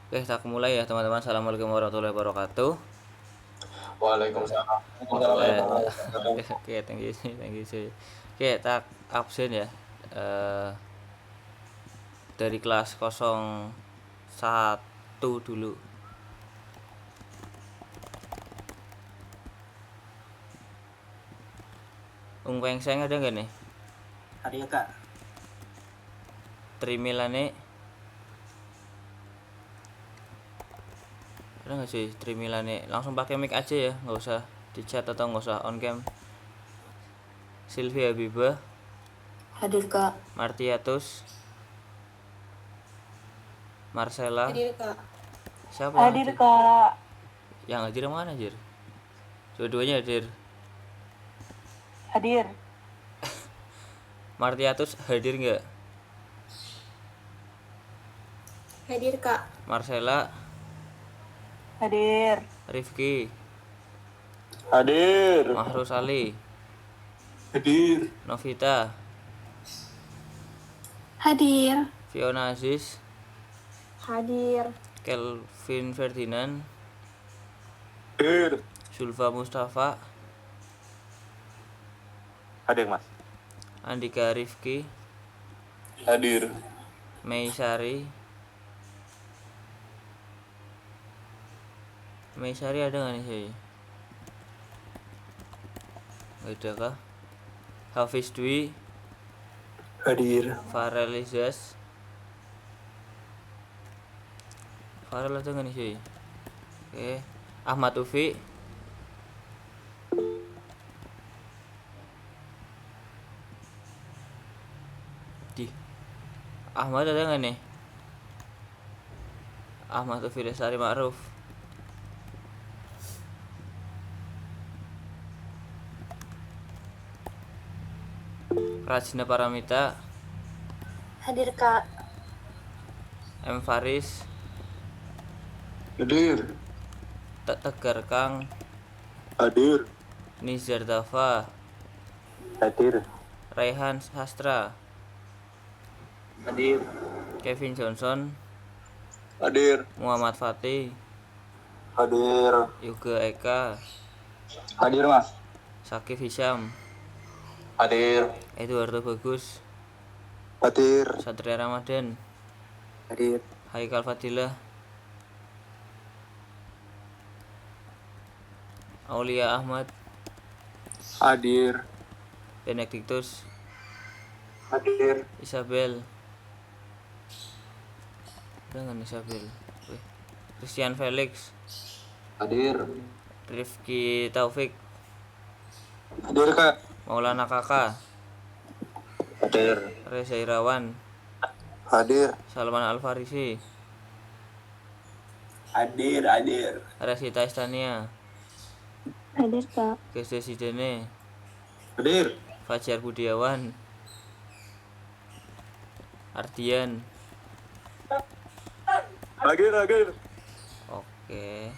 Oke, kita mulai ya teman-teman. Assalamualaikum warahmatullahi wabarakatuh. Waalaikumsalam warahmatullahi Eh, wabarakatuh. oke, thank you sih. Oke, tak absen ya. Eh, dari kelas 01 dulu. Ung Seng ada nggak nih? Ada ya kak? Trimilane ada nggak sih? Trimilane langsung pakai mic aja ya, nggak usah di chat atau nggak usah on cam. Sylvia Biba, Hadir kak. Martiatus, Marcella. Hadir kak. Siapa yang Hadir hadir? kak. Yang hadir yang mana hadir? Dua-duanya hadir. Hadir. Martiatus hadir nggak? Hadir kak. Marcella, Hadir. Rifki, Hadir. Mahrus Ali, Hadir. Novita, Hadir. Fiona Aziz, Hadir. Kelvin Ferdinand, Hadir. Zulfa Mustafa, Hadir, Mas. Andika Rifki, Hadir. Mei Sari. Mei Sari ada nggak nih saya? Nggak ada kah? Hafiz Dwi, Hadir. Farel Izas. Farel ada nggak nih saya? Oke. Ahmad Ufi, di Ahmad ada nggak nih? Ahmad Ufi Lestari Ma'ruf. Rajna Paramita, Hadir kak. M Faris, Hadir. Tegar Kang, Hadir. Nizar Dafa, Hadir. Raihan Sastra, Hadir. Kevin Johnson, Hadir. Muhammad Fatih, Hadir. Yoga Eka, Hadir, Mas. Sakif Hisham, Hadir. Eduardo Bagus, Hadir. Satria Ramadan, Hadir. Haikal Fadilah, Aulia Ahmad, Hadir. Benedictus, Hadir. Isabel. Dengan Isabel. Christian Felix, Hadir. Rifki Taufik, Hadir, Kak. Maulana Kakak, Hadir. Reza Irawan, Hadir. Salman Al-Farisi, Hadir. Hadir. Resita Istania, Hadir kak. Gede Sidene, Hadir. Fajar Budiawan, Ardian. Hadir. Hadir. Oke.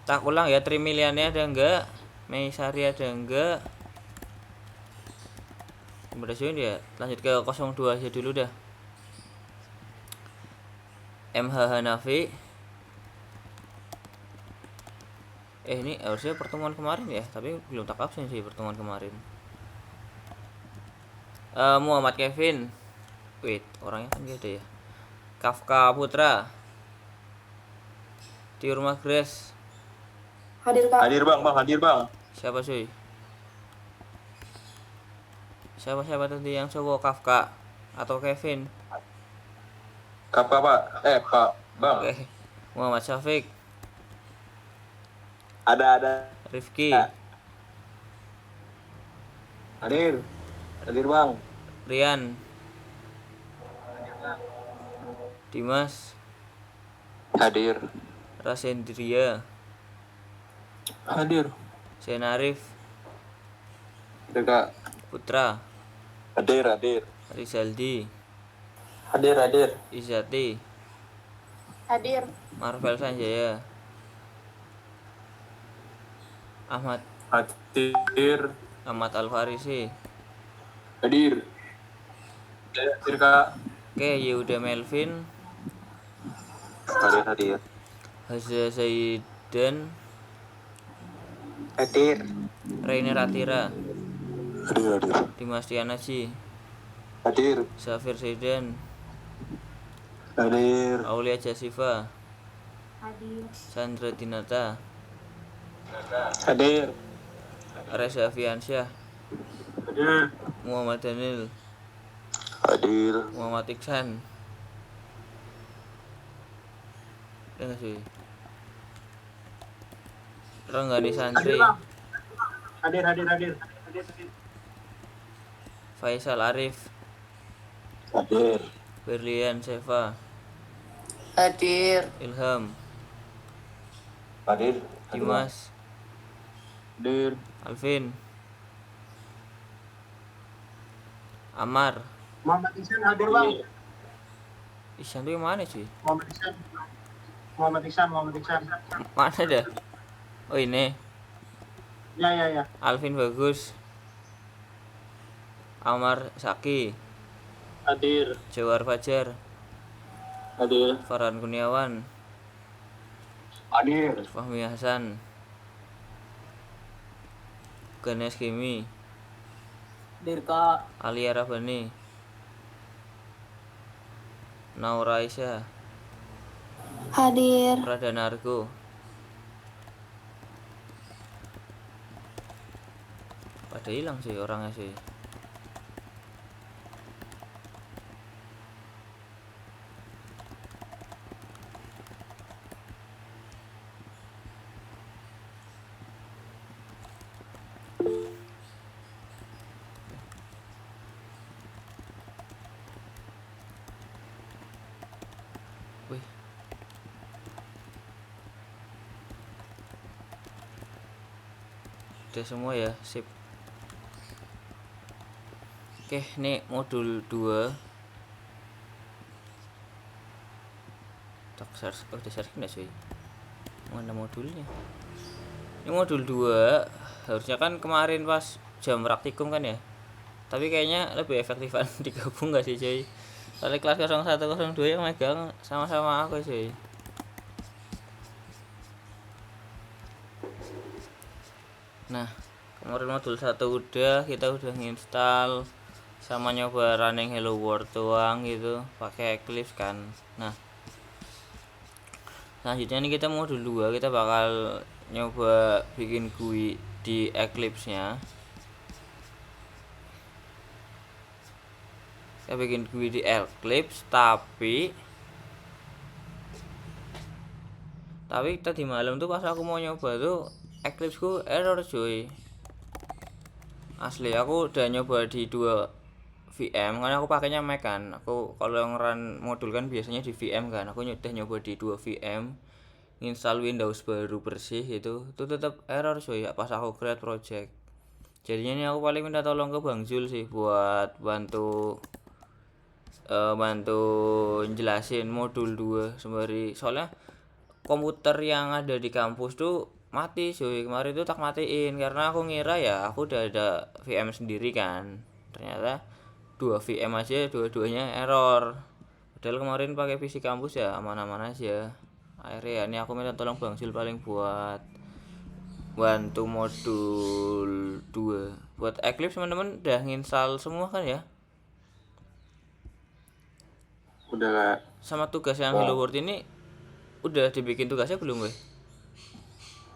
Tak ulang ya, Trimiliannya ada enggak? Mei Sari ada enggak? Udah join ya. Lanjut ke 02 aja dulu dah. MH Hanafi. Ini harusnya pertemuan kemarin ya, tapi belum tak absen sih pertemuan kemarin. Muhammad Kevin. Wait, orangnya kan gak ada ya. Kafka Putra. Di rumah Grace. Hadir kak. Hadir, Bang. Bang, hadir, Bang. Siapa cuy? Siapa tadi yang cowok, Kafka atau Kevin? Kapa, Pak? Pak. Bang. Oke. Muhammad Syafiq, Ada. Rifki, Hadir. Hadir, Bang. Rian, Dimas, Hadir. Rasendria, Hadir. Senarif, Kak. Putra, Hadir, hadir. Rizaldi, Hadir, hadir. Izati, Hadir. Marvel Sanjaya, Ahmad Hadir. Ahmad Al-Farisi. Hadir. Hadir, Kak. Oke, Yehuda Melvin, Hadir. Haza Zaidan, Hadir. Rainer Atira, Hadir. Dimas Tianaji, Hadir. Safir Zaidan, Hadir. Aulia Jasifa, Hadir. Sandra Dinata, Hadir. Reza Fiansyah, Hadir. Muhammad Daniel, Hadir. Muhammad Iksan. Enggak sih. Renggani Santri, Hadir. Faisal Arif, Hadir. Berlian Seva, Hadir. Ilham, Hadir. Dimas, Hadir. Alvin, Amar. Muhammad Ihsan hadir bang. Ihsan tuh yang mana sih? Muhammad Ihsan. Mana dah? Oh ini, Ya. Alvin Bagus, Amar Saki, Hadir. Jawar Fajar, Hadir. Farhan Kurniawan, Hadir. Fahmi Hasan, Ganesh Kimi, Hadir kak. Ali Arabani, Naura Aisyah, Hadir. Pradana Argo, pada hilang sih orangnya sih. Wih, udah semua ya, sip. Oke, ini modul 2. Tak search, udah search enggak sih? Mana modulnya? Ini modul 2. Harusnya kan kemarin pas jam praktikum kan ya. Tapi kayaknya lebih efektifan digabung enggak sih, cuy? Soalnya kelas 0102 yang megang sama-sama aku, cuy. Nah, kemarin modul 1 udah, kita udah nginstal sama nyoba running Hello World doang gitu pakai Eclipse kan. Nah, selanjutnya nih kita modul 2 kita bakal nyoba bikin GUI di Eclipse nya. Kita bikin GUI di Eclipse tapi tadi malam tuh pas aku mau nyoba tuh Eclipse ku error cuy. Asli aku udah nyoba di 2 VM karena aku pakainya Mac kan. Aku kalau ngeran modul kan biasanya di VM kan. Aku udah nyoba di 2 VM, install Windows baru bersih itu tetap error cuy ya pas aku create project. Jadinya ini aku paling minta tolong ke Bang Zul sih buat bantu jelasin modul 2 sembari soalnya komputer yang ada di kampus tuh mati cuy. Kemarin tuh tak matiin karena aku ngira ya aku udah ada VM sendiri kan. Ternyata 2 VM aja dua-duanya error. Padahal kemarin pakai PC kampus ya aman-aman aja. Akhirnya ya ini aku minta tolong Bang Sil paling buat bantu modul 2. Buat Eclipse teman-teman udah nginstal semua kan ya? Udah Kak. Sama tugas yang Hello World ini udah dibikin tugasnya belum weh?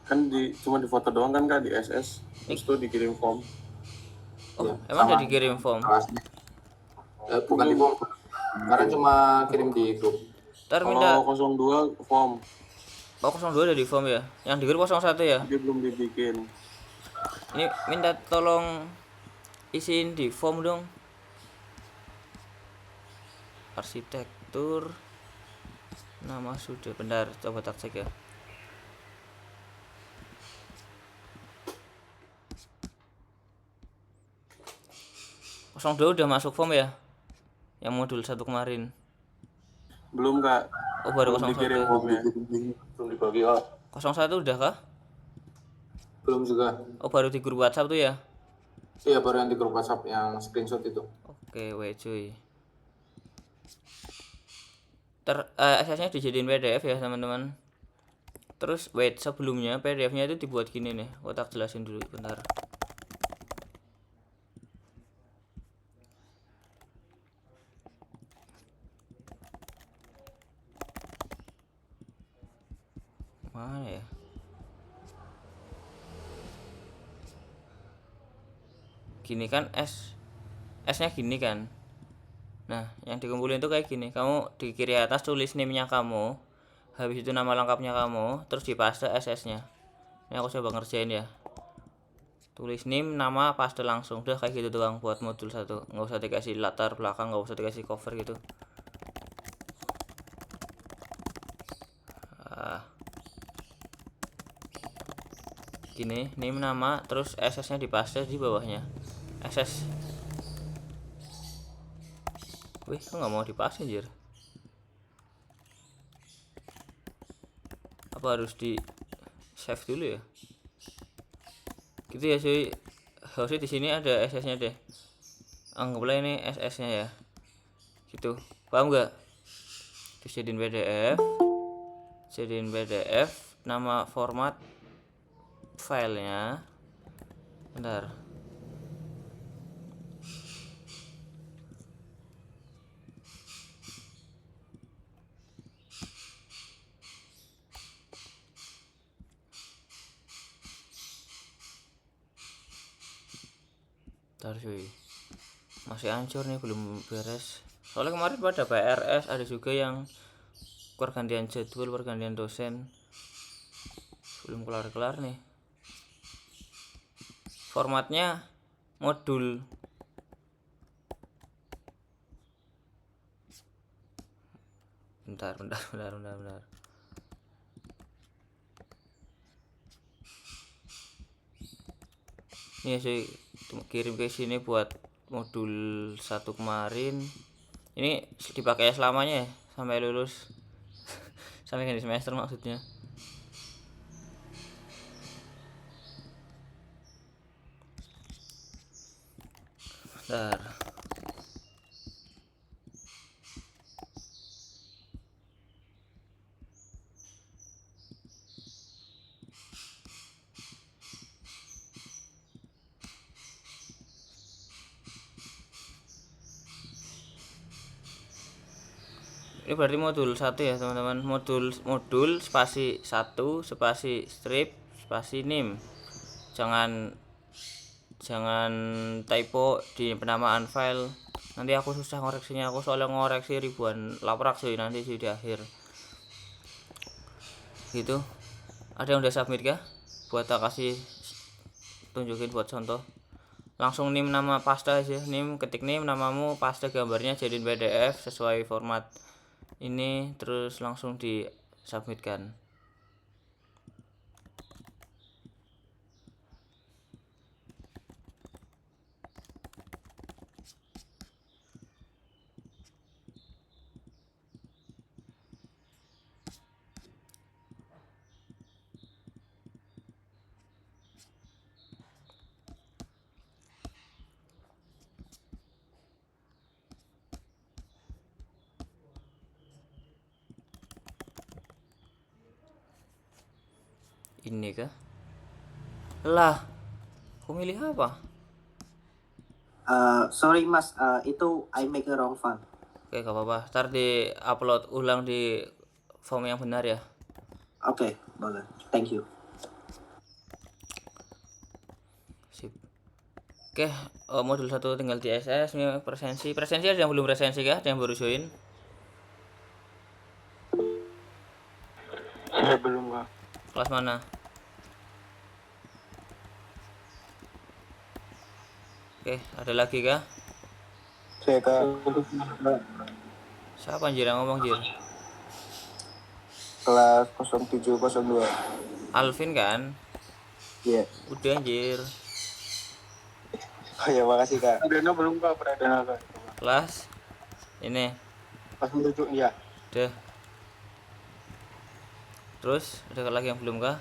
Kan cuma di foto doang kan Kak di SS. Terus tuh dikirim form. Oh, Ya, emang sama. udah dikirim form? Bukan di form. Karena cuma kirim di grup. Ntar minta Kalau 02 form. Oh 02 udah di form ya? Yang di grup 01 ya? Dia belum dibikin. Ini minta tolong isiin di form dong. Arsitektur nama sudah benar, coba tak cek ya. Kosong 2 udah masuk form ya? Yang modul 1 kemarin. Belum Kak. Oh baru Belum 01. dikirim formnya. Belum dibagi. 01 udah kah? Belum juga. Oh baru di grup WhatsApp tuh ya? Iya, baru yang di grup WhatsApp yang screenshot itu. Oke, weh cuy. SS-nya dijadiin PDF ya teman-teman. Terus wait, sebelumnya PDF-nya itu dibuat gini nih. Aku tak jelasin dulu bentar. Mana ya? Gini kan S-nya gini kan. Nah, yang dikumpulin tuh kayak gini. Kamu di kiri atas tulis name-nya kamu, habis itu nama lengkapnya kamu, terus dipaste SS-nya. Ini aku coba ngerjain ya. Tulis name, nama, paste langsung. Udah kayak gitu doang buat modul 1. Nggak usah dikasih latar belakang, nggak usah dikasih cover gitu. Gini, name, nama, terus SS-nya dipaste di bawahnya. SS. Wih, kok nggak mau dipaste anjir? Apa harus di save dulu ya? Gitu ya cuy. Harusnya di sini ada SS-nya deh. Anggaplah ini SS-nya ya. Gitu. Paham nggak? Terus jadiin PDF, nama format filenya. Bentar. Bentar cuy. Masih hancur nih, belum beres. Soalnya kemarin pada PRS ada juga yang pergantian jadwal, pergantian dosen. Belum kelar-kelar nih. Formatnya modul. Bentar. Ini saya kirim ke sini buat modul 1 kemarin. Ini dipakai selamanya ya, sampai lulus. Sampai ganti semester maksudnya. Bentar. Ini berarti modul 1 ya teman-teman. Modul spasi 1 spasi strip spasi nim. Jangan typo di penamaan file. Nanti aku susah ngoreksinya. Aku soalnya ngoreksi ribuan laprak sih nanti di akhir. Gitu. Ada yang udah submit kah? Buat tak kasih tunjukin buat contoh. Langsung nim nama paste aja. Nim, ketik nim namamu, paste gambarnya jadiin PDF sesuai format ini, terus langsung di submitkan. Ini kah? Lah, aku milih apa? Sorry mas, itu I make a wrong font. Oke, gak apa-apa. Ntar di upload ulang di form yang benar ya. Oke, boleh. Thank you. Sip. Oke, modul 1 tinggal di SS. Ini presensi. Presensi ada yang belum presensi kah? Ada yang baru join? Saya belum kak. Kelas mana? Oke, ada lagi kah? Saya kak. Siapa anjir yang ngomong anjir? Kelas 0702. Alvin kan? Iya. Udah anjir. Oh ya makasih kak. Pradana belum kak, Pradana kak. Kelas ini. Pas menuju ya. Udah. Terus ada lagi yang belum kah?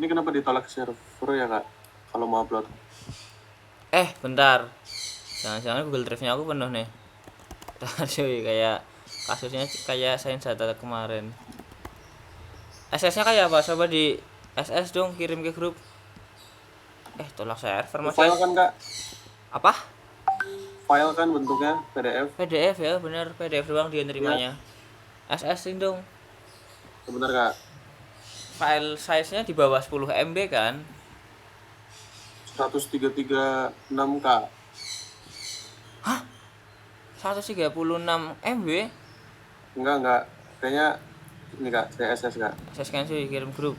Ini kenapa ditolak server ya kak? Kalau mau upload. Bentar. Jangan-jangan Google Drive-nya aku penuh nih. Bentar cuy, kayak kasusnya kayak Sains Data kemarin. SS-nya kayak apa? Coba di SS dong, kirim ke grup. Tolak server mas. File kan kak? Apa? File kan bentuknya PDF. PDF ya, bener PDF doang dia nerimanya. SS-in dong. Sebentar kak. File size-nya di bawah 10 MB kan? 1336 kak. 136 MB? Enggak. Kayaknya ini kak, CSS kak. Saya scan cuy, kirim grup.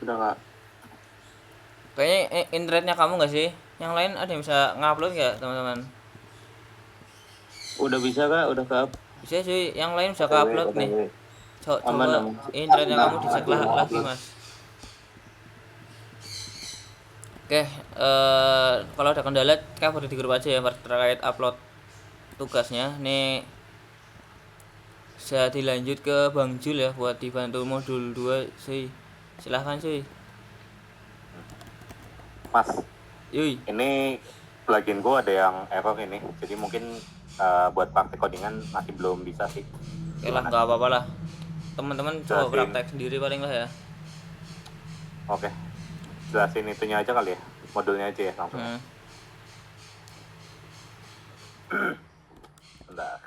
Udah kak. Kayaknya internetnya kamu nggak sih? Yang lain ada yang bisa ngupload nggak teman-teman? Udah bisa kak, udah ke up. Bisa cuy, yang lain bisa upload nih. Aman, Coba aman. internetnya kamu dicek lagi mas. Oke, kalau ada kendala cover di grup aja ya terkait upload tugasnya. Nih bisa dilanjut ke Bang Jul ya buat dibantu modul 2 cuy. Silahkan cuy. Mas, Yui. ini plugin gue ada yang error ini, jadi mungkin buat praktek codingan masih belum bisa sih. Oke lah, nggak apa-apa lah. Teman-teman coba Jelasin. praktek sendiri paling lah ya. Oke, jelasin itunya aja kali ya, modulnya aja ya langsung. Bentar.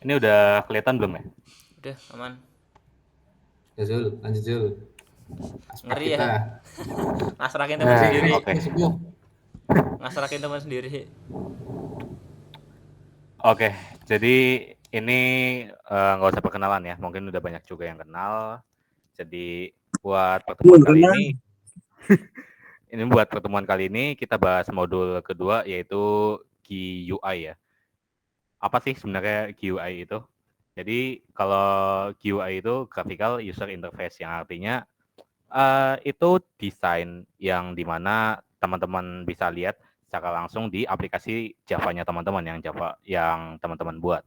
Ini udah kelihatan belum ya? Udah aman. Ya Zul, lanjut Zul. Ngeri ya. Ngasrakin teman sendiri. Oke. Ngasrakin teman sendiri. Oke, jadi ini nggak usah perkenalan ya, mungkin udah banyak juga yang kenal. Jadi buat pertemuan kali ini, buat pertemuan kali ini kita bahas modul kedua yaitu GUI ya. Apa sih sebenarnya GUI itu? Jadi kalau GUI itu graphical user interface yang artinya itu desain yang dimana teman-teman bisa lihat secara langsung di aplikasi Java-nya teman-teman yang teman-teman buat.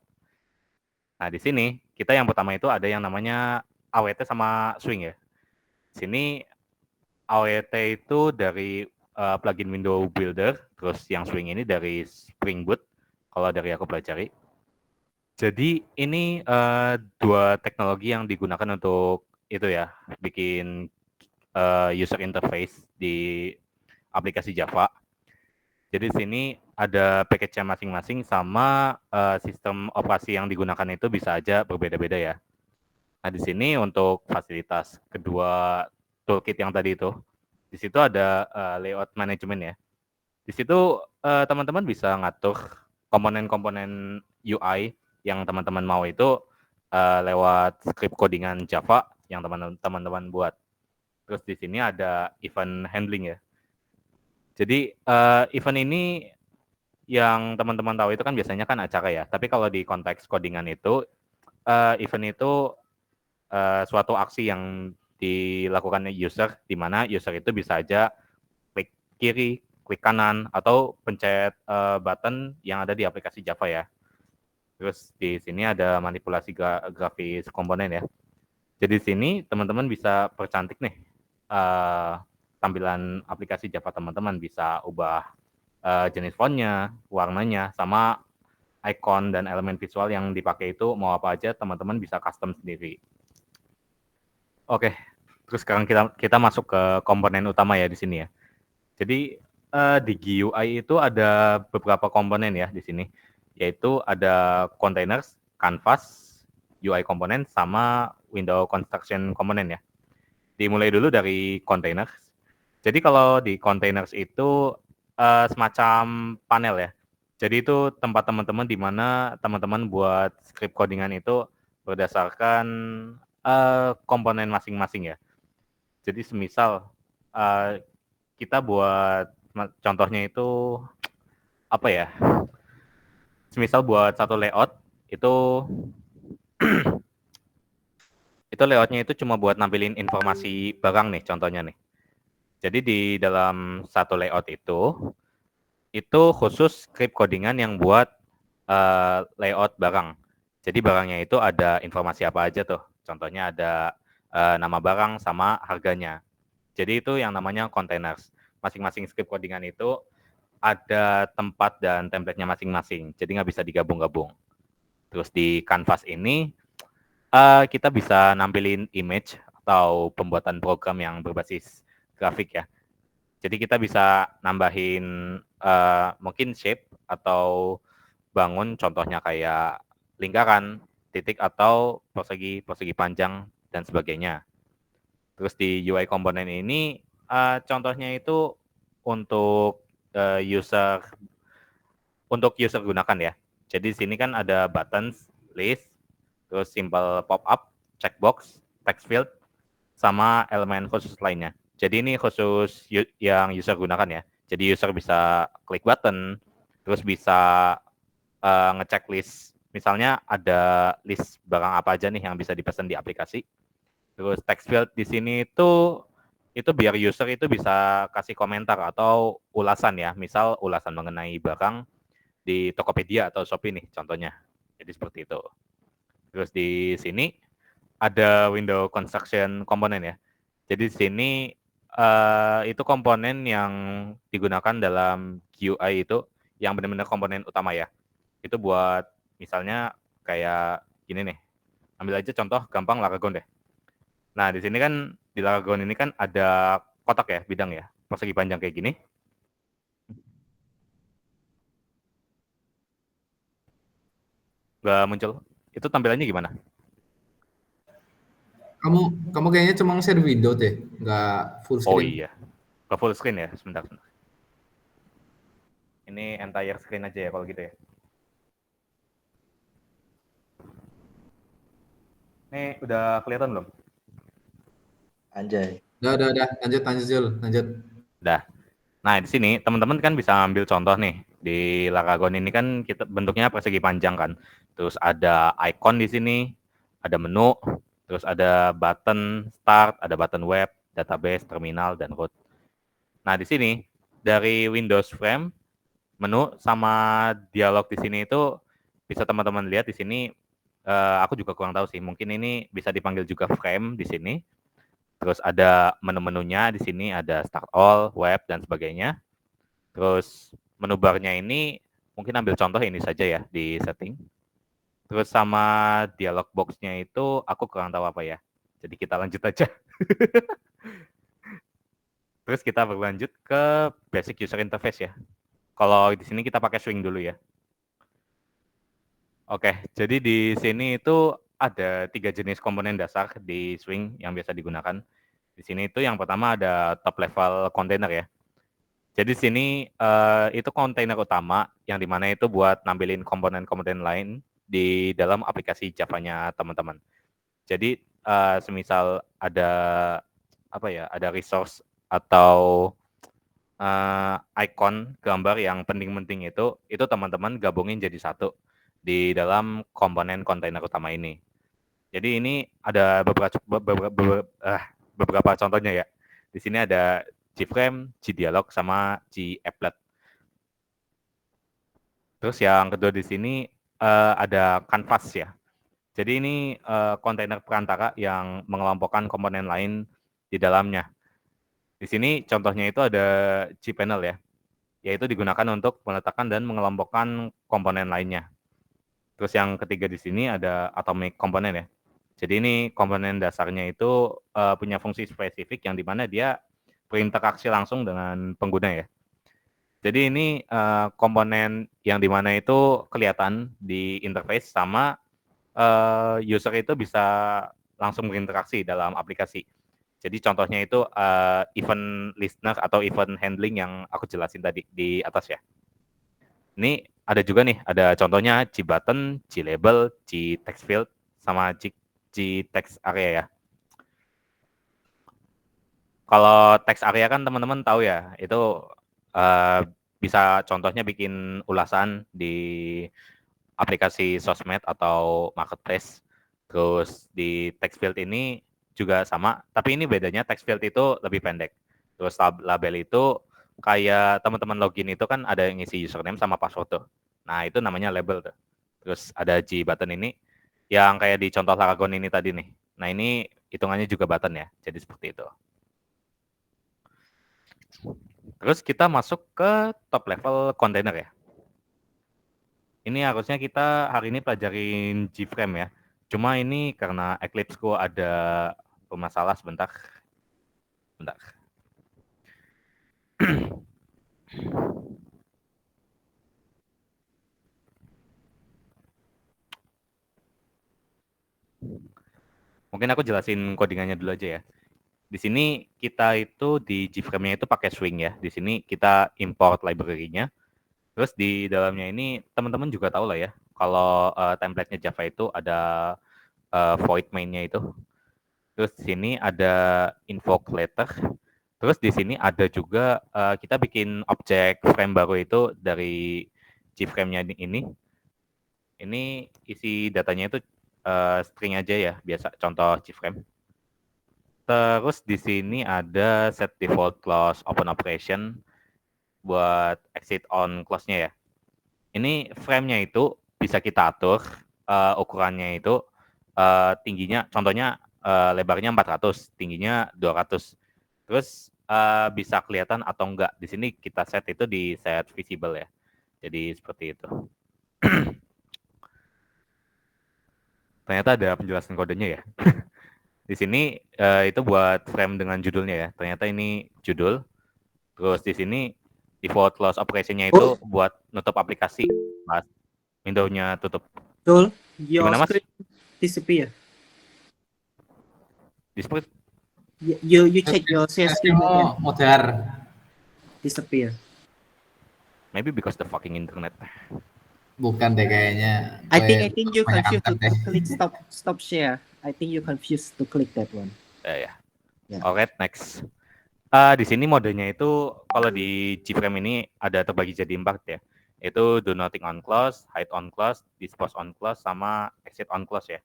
Nah di sini kita yang pertama itu ada yang namanya AWT sama Swing ya. Sini AWT itu dari plugin window builder, terus yang Swing ini dari Spring Boot kalau dari aku pelajari. Jadi ini dua teknologi yang digunakan untuk itu ya, bikin user interface di aplikasi Java. Jadi di sini ada package-nya masing-masing sama sistem operasi yang digunakan itu bisa aja berbeda-beda ya. Nah di sini untuk fasilitas kedua toolkit yang tadi itu, di situ ada layout management ya. Di situ teman-teman bisa ngatur komponen-komponen UI yang teman-teman mau itu lewat script codingan Java yang teman-teman buat. Terus di sini ada event handling ya. Jadi event ini yang teman-teman tahu itu kan biasanya kan acara ya. Tapi kalau di konteks codingan itu, event itu suatu aksi yang dilakukan user, di mana user itu bisa aja klik kiri, klik kanan, atau pencet button yang ada di aplikasi Java ya. Terus di sini ada manipulasi grafis komponen ya. Jadi di sini teman-teman bisa percantik nih tampilan aplikasi Java teman-teman, bisa ubah jenis fontnya, warnanya, sama icon dan elemen visual yang dipakai itu mau apa aja teman-teman bisa custom sendiri. Oke, terus sekarang kita masuk ke komponen utama ya di sini ya. Jadi di GUI itu ada beberapa komponen ya di sini, yaitu ada containers, canvas, UI komponen, sama window construction komponen ya. Dimulai dulu dari containers. Jadi kalau di containers itu semacam panel ya. Jadi itu tempat teman-teman di mana teman-teman buat script codingan itu berdasarkan komponen masing-masing ya. Jadi semisal kita buat contohnya itu apa ya? Semisal buat satu layout itu itu layoutnya itu cuma buat nampilin informasi barang nih, contohnya nih. Jadi di dalam satu layout itu khusus script codingan yang buat layout barang. Jadi barangnya itu ada informasi apa aja tuh. Contohnya ada nama barang sama harganya. Jadi itu yang namanya containers. Masing-masing script codingan itu ada tempat dan template-nya masing-masing. Jadi nggak bisa digabung-gabung. Terus di Canvas ini kita bisa nampilin image atau pembuatan program yang berbasis grafik ya. Jadi kita bisa nambahin mungkin shape atau bangun, contohnya kayak lingkaran, titik atau persegi panjang dan sebagainya. Terus di UI komponen ini contohnya itu untuk user gunakan ya. Jadi di sini kan ada buttons, list, terus simple pop-up, checkbox, text field, sama elemen khusus lainnya. Jadi ini khusus yang user gunakan ya. Jadi user bisa klik button, terus bisa ngecek list. Misalnya ada list barang apa aja nih yang bisa dipesan di aplikasi. Terus text field di sini itu biar user itu bisa kasih komentar atau ulasan ya. Misal ulasan mengenai barang di Tokopedia atau Shopee nih contohnya. Jadi seperti itu. Terus di sini ada window construction komponen ya. Jadi di sini itu komponen yang digunakan dalam GUI itu yang benar-benar komponen utama ya. Itu buat misalnya kayak gini nih. Ambil aja contoh gampang Laragon deh. Nah, di sini kan di Laragon ini kan ada kotak ya, bidang ya, persegi panjang kayak gini. Nggak muncul. Itu tampilannya gimana? Kamu kayaknya cuma share window deh, nggak full Oh screen. iya. Nggak full screen ya, sebentar. Ini entire screen aja ya kalau gitu ya. Ini udah kelihatan belum? Anjay. Udah, lanjut Jul, lanjut. Udah. Nah, di sini teman-teman kan bisa ambil contoh nih. Di Laragon ini kan kita bentuknya persegi panjang kan. Terus ada icon di sini, ada menu, terus ada button start, ada button web, database, terminal, dan root. Nah, di sini dari Windows Frame, menu sama dialog di sini itu bisa teman-teman lihat di sini. Aku juga kurang tahu sih. Mungkin ini bisa dipanggil juga frame di sini. Terus ada menu-menunya di sini, ada start all, web, dan sebagainya. Terus menu barnya ini mungkin ambil contoh ini saja ya di setting. Terus sama dialog box-nya itu aku kurang tahu apa ya. Jadi kita lanjut aja. Terus kita berlanjut ke basic user interface ya. Kalau di sini kita pakai Swing dulu ya. Oke, jadi di sini itu ada 3 jenis komponen dasar di Swing yang biasa digunakan. Di sini itu yang pertama ada top level container ya. Jadi di sini itu kontainer utama yang dimana itu buat nampilin komponen-komponen lain di dalam aplikasi Java-nya teman-teman. Jadi semisal ada apa ya, ada resource atau icon gambar yang penting-penting itu teman-teman gabungin jadi satu di dalam komponen kontainer utama ini. Jadi ini ada beberapa contohnya ya. Di sini ada Gframe, Gdialog, sama Gapplet. Terus yang kedua di sini ada Canvas ya. Jadi ini kontainer perantara yang mengelompokkan komponen lain di dalamnya. Di sini contohnya itu ada Gpanel ya, yaitu digunakan untuk meletakkan dan mengelompokkan komponen lainnya. Terus yang ketiga di sini ada atomic component ya. Jadi ini komponen dasarnya itu punya fungsi spesifik yang dimana dia berinteraksi langsung dengan pengguna ya. Jadi ini komponen yang dimana itu kelihatan di interface sama user itu bisa langsung berinteraksi dalam aplikasi. Jadi contohnya itu event listener atau event handling yang aku jelasin tadi di atas ya. Ini ada juga nih, ada contohnya Gbutton, Glabel, Gtextfield, sama Gtext area ya. Kalau text area kan teman-teman tahu ya, itu bisa contohnya bikin ulasan di aplikasi sosmed atau marketplace. Terus di text field ini juga sama, tapi ini bedanya text field itu lebih pendek. Terus label itu kayak teman-teman login itu kan ada yang ngisi username sama password tuh. Nah, itu namanya label tuh. Terus ada G button ini yang kayak di contoh Laragon ini tadi nih. Nah, ini hitungannya juga button ya. Jadi seperti itu. Terus kita masuk ke top level container ya. Ini harusnya kita hari ini pelajarin Gframe ya. Cuma ini karena Eclipse-ku ada bermasalah sebentar. Bentar. Mungkin aku jelasin codingannya dulu aja ya. Di sini kita itu di Gframe-nya itu pakai swing ya. Di sini kita import library-nya. Terus di dalamnya ini teman-teman juga tahu lah ya. Kalau template-nya Java itu ada void main-nya itu. Terus di sini ada invoke letter. Terus di sini ada juga kita bikin objek frame baru itu dari Gframe-nya ini. Ini isi datanya itu string aja ya, biasa contoh Gframe. Terus di sini ada set default clause open operation buat exit on clause-nya ya. Ini frame-nya itu bisa kita atur ukurannya itu tingginya, contohnya lebarnya 400, tingginya 200. Terus bisa kelihatan atau enggak. Di sini kita set itu di set visible ya. Jadi seperti itu. Ternyata ada penjelasan kodenya ya. Di sini itu buat frame dengan judulnya ya. Ternyata ini judul. Terus di sini default close operation-nya itu buat nutup aplikasi. Mas, window-nya tutup. Betul. Your Gimana, Mas? screen disappear. Display You check your share screen again. Modar. Disappear. maybe because the fucking internet. Bukan deh kayaknya. I think you banyak confused to angkat deh. click stop share. I think you confused to click that one. Ya. Ya. Alright, next. Di sini modenya itu kalau di Gframe ini ada terbagi jadi 4 ya. Itu do nothing on clause, hide on clause, dispose on clause, sama exit on clause ya.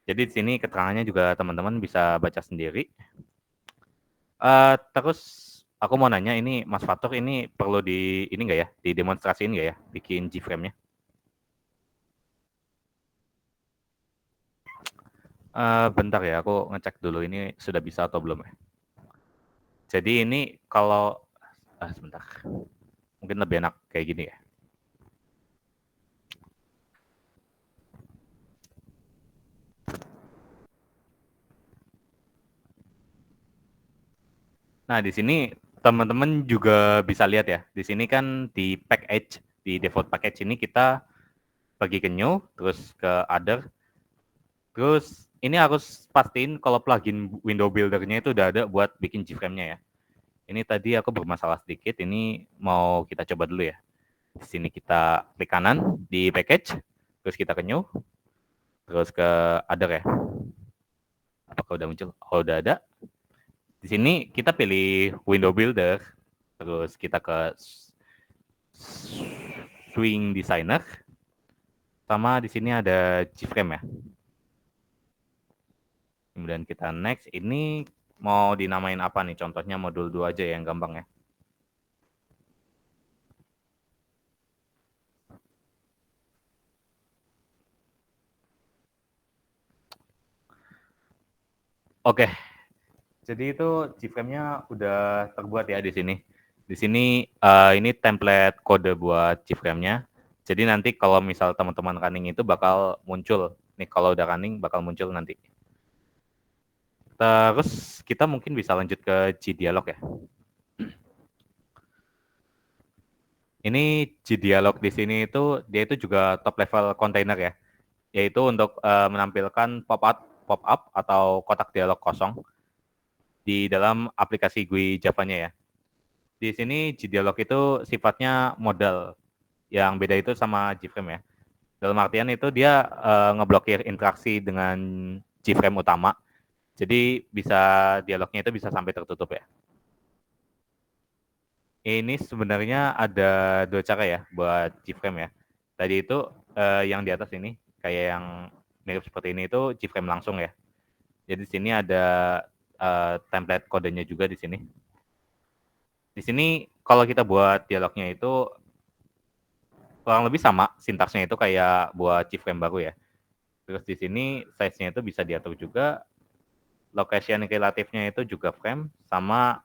Jadi di sini keterangannya juga teman-teman bisa baca sendiri. Terus aku mau nanya ini Mas Fatur ini perlu ini nggak ya, didemonstrasiin nggak ya, bikin Gframe-nya? Bentar ya, aku ngecek dulu ini sudah bisa atau belum ya. Jadi ini kalau sebentar, mungkin lebih enak kayak gini ya. Nah, di sini teman-teman juga bisa lihat ya. Di sini kan di package, di default package ini kita pergi ke new, terus ke other. Terus ini harus pastiin kalau plugin window builder-nya itu udah ada buat bikin Gframe-nya ya. Ini tadi aku bermasalah sedikit, ini mau kita coba dulu ya. Di sini kita klik kanan di package, terus kita ke new, terus ke other ya. Apakah udah muncul? Oh, udah ada. Di sini kita pilih window builder, terus kita ke swing designer, sama di sini ada Gframe ya. Kemudian kita next, ini mau dinamain apa nih? Contohnya modul 2 aja yang gampang ya. Oke. Jadi itu Gframe-nya udah terbuat ya di sini. Di sini ini template kode buat Gframe-nya. Jadi nanti kalau misal teman-teman running itu bakal muncul. Nih kalau udah running bakal muncul nanti. Terus kita mungkin bisa lanjut ke Gdialog ya. Ini Gdialog di sini itu dia itu juga top level container ya. Yaitu untuk menampilkan pop-up atau kotak dialog kosong di dalam aplikasi GUI Java-nya ya. Di sini Gdialog itu sifatnya modal. Yang beda itu sama Gframe ya. Dalam artian itu dia ngeblokir interaksi dengan Gframe utama. Jadi bisa dialognya itu bisa sampai tertutup ya. Ini sebenarnya ada 2 cara ya buat Gframe ya. Tadi itu yang di atas ini kayak yang mirip seperti ini itu Gframe langsung ya. Jadi di sini ada template kodenya juga di sini. Di sini kalau kita buat dialognya itu kurang lebih sama, sintaksnya itu kayak buat Gframe baru ya. Terus di sini size-nya itu bisa diatur juga, location relatifnya itu juga frame, sama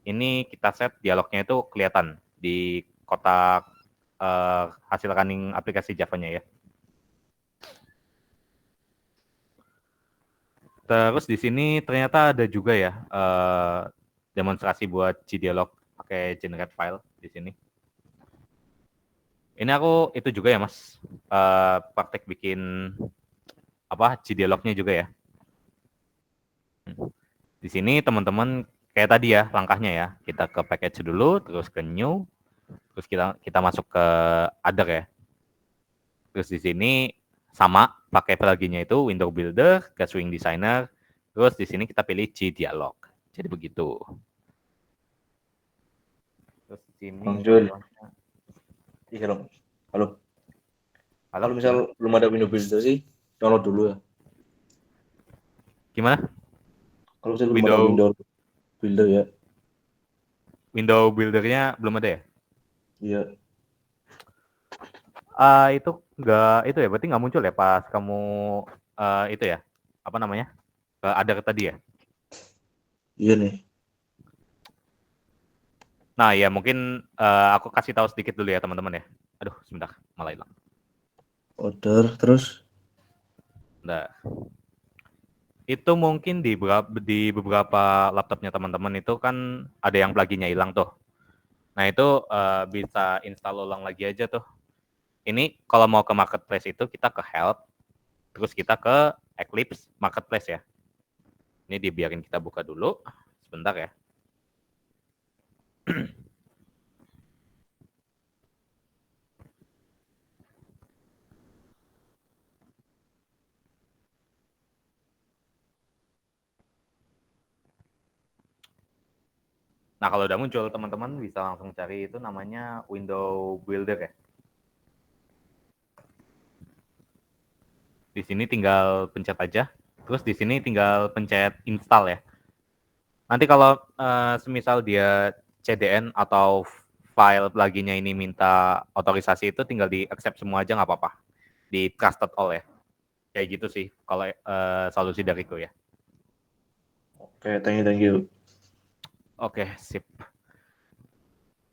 ini kita set dialognya itu kelihatan di kotak hasil running aplikasi Java-nya ya. Terus di sini ternyata ada juga ya demonstrasi buat Gdialog pakai generate file di sini. Ini aku itu juga ya Mas, praktek bikin Gdialognya juga ya. Di sini teman-teman kayak tadi ya langkahnya ya, kita ke package dulu, terus ke new, terus kita masuk ke other ya. Terus di sini sama pakai pluginnya itu window builder, ke swing designer, terus di sini kita pilih Gdialog. Jadi begitu. Terus di sini Bang Joel. Iya dong. Halo. Kalau misal belum ada window builder sih, download dulu ya. Gimana? Kalau misal belum ada window builder ya. Window buildernya belum ada ya? Iya. Itu enggak itu ya, berarti nggak muncul ya pas kamu itu ya, apa namanya? Ada tadi ya? Iya nih. Nah ya mungkin aku kasih tahu sedikit dulu ya teman-teman ya. Aduh sebentar, malah hilang. Order terus. Nah, itu mungkin di beberapa laptopnya teman-teman itu kan ada yang pluginnya hilang tuh. Nah itu bisa install ulang lagi aja tuh. Ini kalau mau ke marketplace itu kita ke help, terus kita ke Eclipse marketplace ya. Ini dibiarin kita buka dulu, sebentar ya. Nah, kalau udah muncul, teman-teman bisa langsung cari itu namanya window builder ya. Di sini tinggal pencet aja, terus di sini tinggal pencet install ya. Nanti kalau semisal dia CDN atau file pluginnya ini minta otorisasi itu tinggal di accept semua aja nggak apa-apa. Di trusted all ya. Kayak gitu sih kalau solusi dariku ya. Oke, thank you. Oke, sip.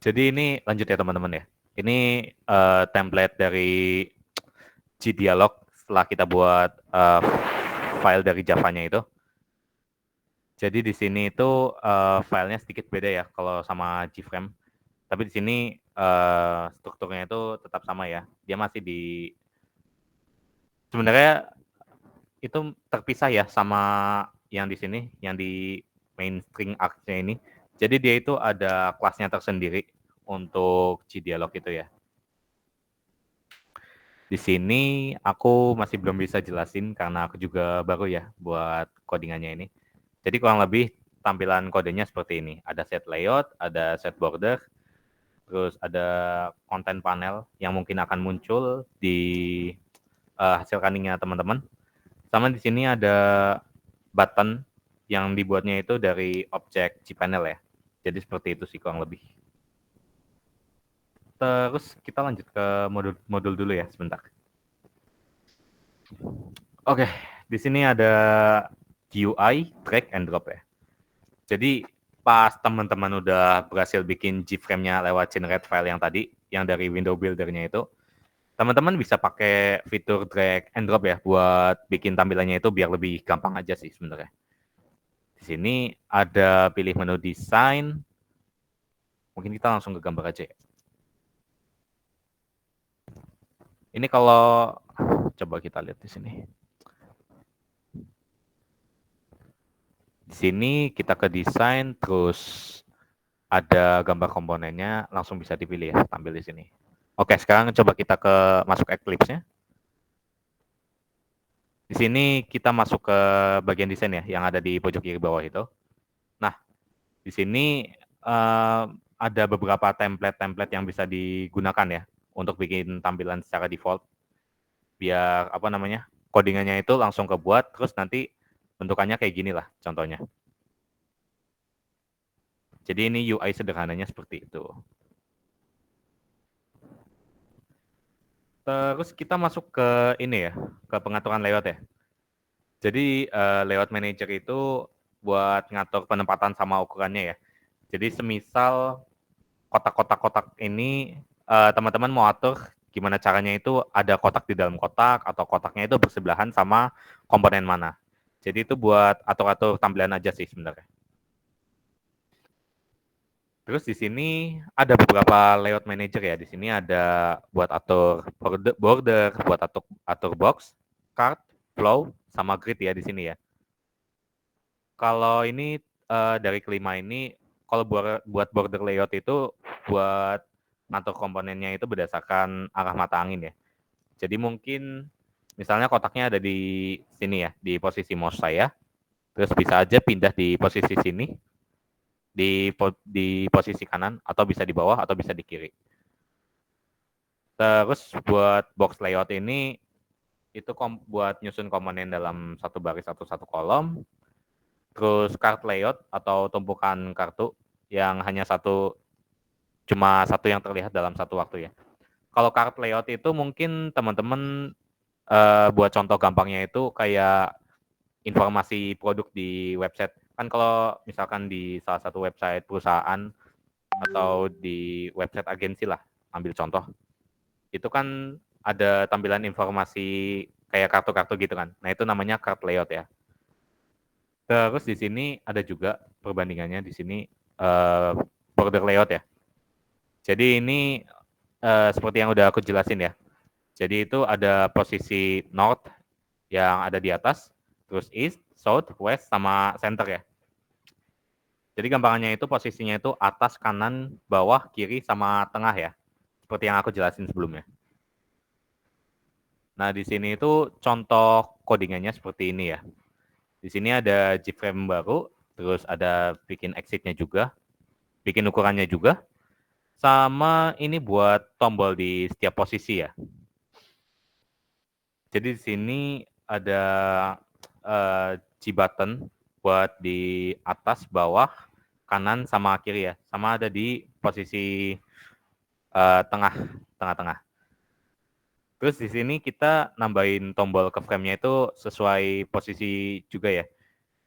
Jadi ini lanjut ya teman-teman ya. Ini template dari Gdialog setelah kita buat file dari Java-nya itu. Jadi di sini itu filenya sedikit beda ya kalau sama Gframe. Tapi di sini strukturnya itu tetap sama ya. Dia masih di sebenarnya itu terpisah ya sama yang di sini, yang di main string arc-nya ini. Jadi dia itu ada kelasnya tersendiri untuk Gdialog itu ya. Di sini aku masih belum bisa jelasin karena aku juga baru ya buat codingannya ini. Jadi kurang lebih tampilan kodenya seperti ini. Ada set layout, ada set border, terus ada content panel yang mungkin akan muncul di hasil runningnya teman-teman. Sama di sini ada button yang dibuatnya itu dari objek cPanel ya. Jadi seperti itu sih kurang lebih. Terus kita lanjut ke modul dulu ya sebentar. Oke, di sini ada GUI, drag and drop ya. Jadi pas teman-teman udah berhasil bikin Gframe-nya lewat generate file yang tadi, yang dari window builder-nya itu, teman-teman bisa pakai fitur drag and drop ya buat bikin tampilannya itu biar lebih gampang aja sih sebenarnya. Di sini ada pilih menu design. Mungkin kita langsung ke gambar aja ya. Ini kalau coba kita lihat di sini. Di sini kita ke desain, terus ada gambar komponennya, langsung bisa dipilih ya, tampil di sini. Oke, sekarang coba kita masuk Eclipse-nya. Di sini kita masuk ke bagian desain ya, yang ada di pojok kiri bawah itu. Nah, di sini ada beberapa template-template yang bisa digunakan ya untuk bikin tampilan secara default. Biar apa namanya? codingannya itu langsung kebuat, terus nanti bentukannya kayak gini lah contohnya. Jadi ini UI sederhananya seperti itu. Terus kita masuk ke ini ya, ke pengaturan layout ya. Jadi layout manager itu buat ngatur penempatan sama ukurannya ya. Jadi semisal kotak-kotak ini teman-teman mau atur gimana caranya itu ada kotak di dalam kotak atau kotaknya itu bersebelahan sama komponen mana. Jadi itu buat atur-atur tampilan aja sih sebenarnya. Terus di sini ada beberapa layout manager ya. Di sini ada buat atur border, buat atur box, card, flow, sama grid ya di sini ya. Kalau ini dari kelima ini, kalau buat border layout itu buat ngatur komponennya itu berdasarkan arah mata angin ya. Jadi mungkin misalnya kotaknya ada di sini ya, di posisi mouse saya. Terus bisa aja pindah di posisi sini. Di posisi kanan atau bisa di bawah atau bisa di kiri. Terus buat box layout ini itu buat nyusun komponen dalam satu baris atau satu kolom. Terus card layout atau tumpukan kartu yang hanya cuma satu yang terlihat dalam satu waktu ya. Kalau card layout itu mungkin teman-teman buat contoh gampangnya itu kayak informasi produk di website. Kan kalau misalkan di salah satu website perusahaan atau di website agensi lah, ambil contoh. Itu kan ada tampilan informasi kayak kartu-kartu gitu kan. Nah, itu namanya card layout ya. Terus di sini ada juga perbandingannya di sini border layout ya. Jadi ini seperti yang udah aku jelasin ya. Jadi itu ada posisi north yang ada di atas, terus east, south, west, sama center ya. Jadi gampangannya itu posisinya itu atas, kanan, bawah, kiri, sama tengah ya. Seperti yang aku jelasin sebelumnya. Nah, di sini itu contoh codingannya seperti ini ya. Di sini ada G-frame baru, terus ada bikin exit-nya juga, bikin ukurannya juga, sama ini buat tombol di setiap posisi ya. Jadi di sini ada G-button buat di atas, bawah, kanan, sama kiri ya. Sama ada di posisi tengah-tengah. Terus di sini kita nambahin tombol ke frame-nya itu sesuai posisi juga ya.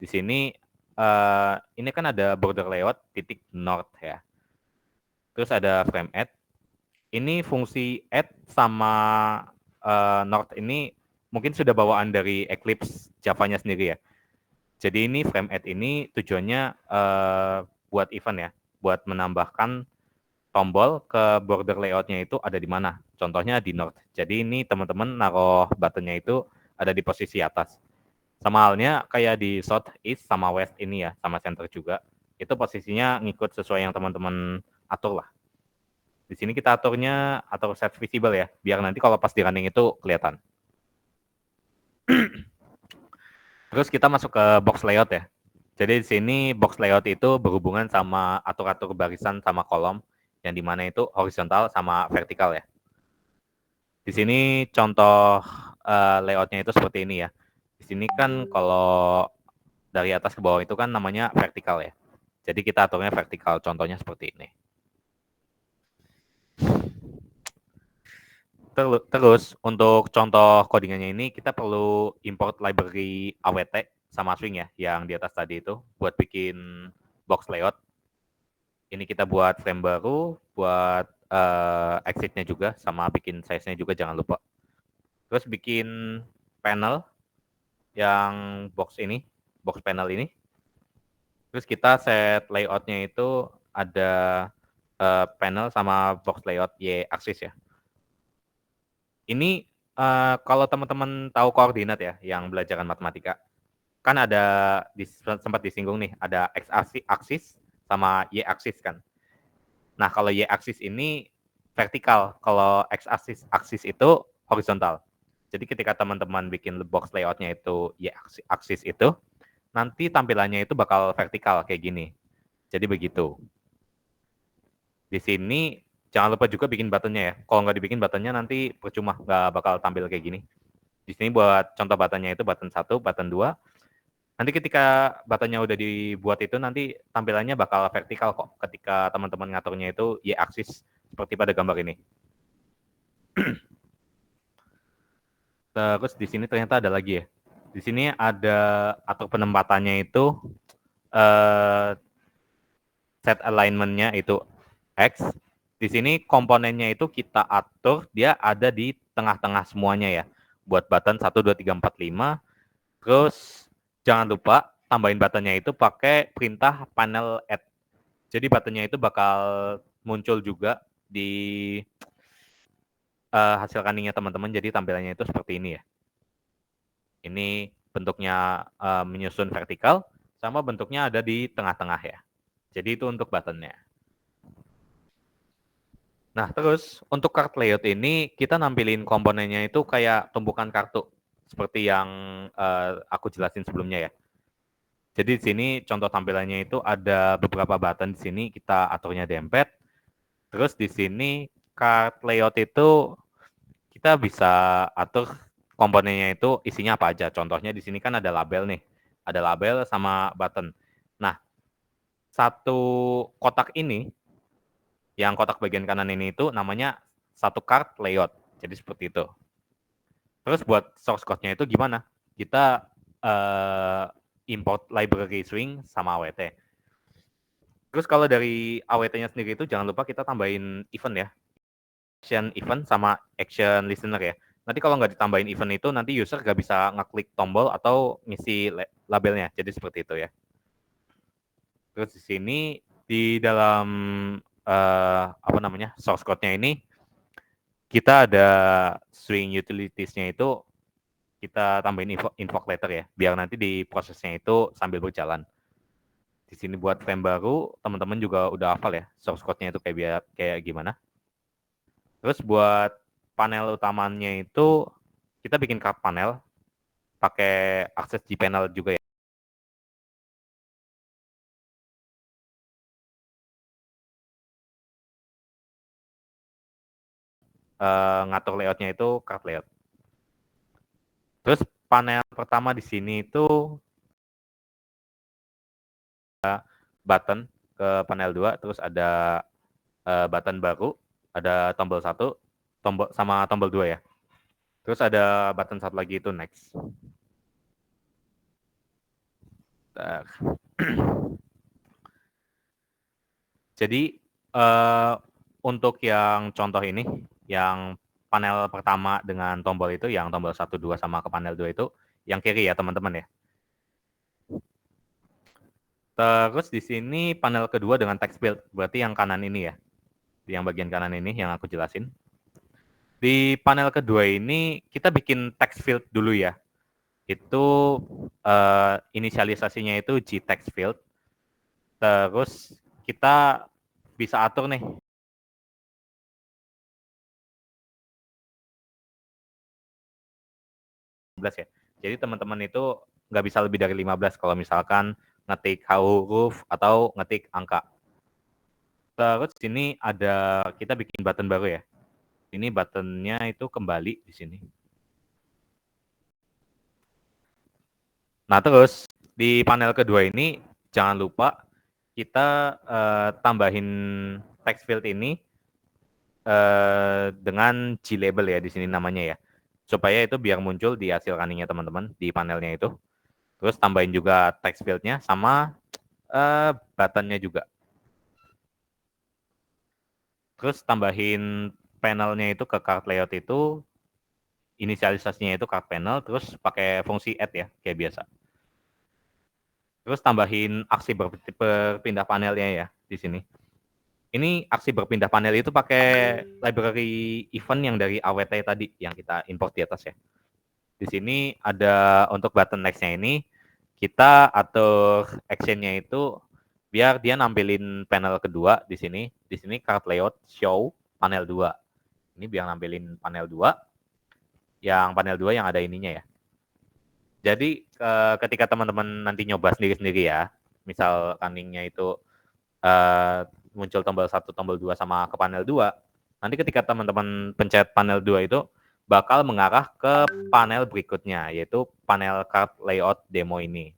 Di sini ini kan ada border layout titik north ya. Terus ada frame add. Ini fungsi add sama north ini mungkin sudah bawaan dari Eclipse Java-nya sendiri ya. Jadi ini frame add ini tujuannya buat event ya, buat menambahkan tombol ke border layout-nya itu ada di mana. Contohnya di north. Jadi ini teman-teman naruh button-nya itu ada di posisi atas. Sama halnya kayak di south, east, sama west ini ya, sama center juga. Itu posisinya ngikut sesuai yang teman-teman atur lah. Di sini kita aturnya atur set visible ya, biar nanti kalau pas di running itu kelihatan. Terus kita masuk ke box layout ya. Jadi di sini box layout itu berhubungan sama atur-atur barisan sama kolom, yang dimana itu horizontal sama vertikal ya. Di sini contoh layoutnya itu seperti ini ya. Di sini kan kalau dari atas ke bawah itu kan namanya vertikal ya. Jadi kita aturnya vertikal, contohnya seperti ini. Terus untuk contoh codingannya ini kita perlu import library AWT sama swing ya, yang di atas tadi itu buat bikin box layout. Ini kita buat frame baru, buat exit-nya juga, sama bikin size-nya juga jangan lupa. Terus bikin panel yang box panel ini. Terus kita set layout-nya itu ada panel sama box layout Y-axis ya. Ini kalau teman-teman tahu koordinat ya, yang belajaran matematika, kan ada sempat disinggung nih, ada X-axis sama Y-axis kan. Nah, kalau Y-axis ini vertikal, kalau X-axis itu horizontal. Jadi ketika teman-teman bikin box layout-nya itu Y-axis itu, nanti tampilannya itu bakal vertikal kayak gini. Jadi begitu. Di sini jangan lupa juga bikin buttonnya ya. Kalau nggak dibikin buttonnya nanti percuma, nggak bakal tampil kayak gini. Di sini buat contoh buttonnya itu button 1, button 2. Nanti ketika buttonnya udah dibuat itu nanti tampilannya bakal vertikal kok ketika teman-teman ngaturnya itu Y-axis seperti pada gambar ini. Terus di sini ternyata ada lagi ya. Di sini ada atur penempatannya itu set alignment-nya itu X. Di sini komponennya itu kita atur dia ada di tengah-tengah semuanya ya. Buat button 1, 2, 3, 4, 5. Terus jangan lupa tambahin buttonnya itu pakai perintah panel add. Jadi buttonnya itu bakal muncul juga di hasil runningnya teman-teman. Jadi tampilannya itu seperti ini ya. Ini bentuknya menyusun vertikal, sama bentuknya ada di tengah-tengah ya. Jadi itu untuk buttonnya. Nah, terus untuk card layout ini kita nampilin komponennya itu kayak tumpukan kartu seperti yang aku jelasin sebelumnya ya. Jadi di sini contoh tampilannya itu ada beberapa button di sini kita aturnya dempet. Terus di sini card layout itu kita bisa atur komponennya itu isinya apa aja. Contohnya di sini kan ada label nih. Ada label sama button. Nah, satu kotak ini yang kotak bagian kanan ini itu namanya satu card layout. Jadi seperti itu. Terus buat source code-nya itu gimana? Kita import library swing sama AWT. Terus kalau dari AWT-nya sendiri itu jangan lupa kita tambahin event ya. Action event sama action listener ya. Nanti kalau nggak ditambahin event itu nanti user nggak bisa ngeklik tombol atau ngisi labelnya. Jadi seperti itu ya. Terus di sini di dalam source code-nya ini kita ada swing utilities-nya itu kita tambahin invoke letter ya, biar nanti di prosesnya itu sambil berjalan. Di sini buat frame baru, teman-teman juga udah hafal ya source code-nya itu kayak gimana. Terus buat panel utamanya itu kita bikin card panel pakai akses gPanel juga ya. Ngatur layoutnya itu card layout. Terus panel pertama di sini itu button ke panel 2, terus ada button baru, ada tombol 1, tombol sama tombol 2 ya. Terus ada button satu lagi itu next. Jadi untuk yang contoh ini, yang panel pertama dengan tombol itu, yang tombol 1, 2 sama ke panel 2 itu, yang kiri ya teman-teman ya. Terus di sini panel kedua dengan text field, berarti yang kanan ini ya. Yang bagian kanan ini yang aku jelasin. Di panel kedua ini kita bikin text field dulu ya. Itu inisialisasinya itu gText field. Terus kita bisa atur nih. Ya. Jadi teman-teman itu nggak bisa lebih dari 15 kalau misalkan ngetik huruf atau ngetik angka. Terus sini ada kita bikin button baru ya. Ini buttonnya itu kembali di sini. Nah terus di panel kedua ini jangan lupa kita tambahin text field ini dengan glabel ya di sini namanya ya. Supaya itu biar muncul di hasil runningnya teman-teman di panelnya itu. Terus tambahin juga text field-nya sama button-nya juga. Terus tambahin panelnya itu ke card layout itu, inisialisasinya itu card panel, terus pakai fungsi add ya, kayak biasa. Terus tambahin aksi berpindah panelnya ya di sini. Ini aksi berpindah panel itu pakai library event yang dari AWT tadi yang kita import di atas ya. Di sini ada untuk button next-nya ini kita atur action-nya itu biar dia nampilin panel kedua di sini. Di sini card layout show panel 2. Ini biar nampilin panel 2. Yang panel 2 yang ada ininya ya. Jadi ketika teman-teman nanti nyoba sendiri-sendiri ya, misal runningnya itu muncul tombol 1, tombol 2 sama ke panel 2. Nanti ketika teman-teman pencet panel 2 itu, bakal mengarah ke panel berikutnya, yaitu panel card layout demo ini.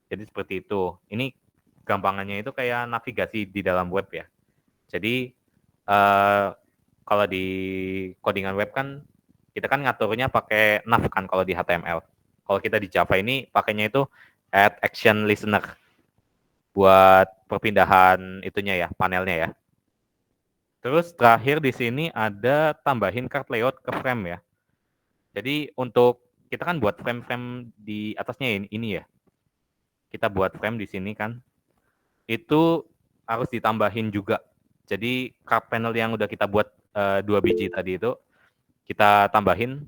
Jadi seperti itu. Ini gampangannya itu kayak navigasi di dalam web ya. Jadi kalau di codingan web kan kita kan ngaturnya pakai nav kan kalau di HTML. Kalau kita di Java ini pakainya itu add action listener buat perpindahan itunya ya, panelnya ya. Terus terakhir di sini ada tambahin card layout ke frame ya. Jadi untuk kita kan buat frame-frame di atasnya ini ya. Kita buat frame di sini kan. Itu harus ditambahin juga. Jadi card panel yang udah kita buat 2 biji tadi itu kita tambahin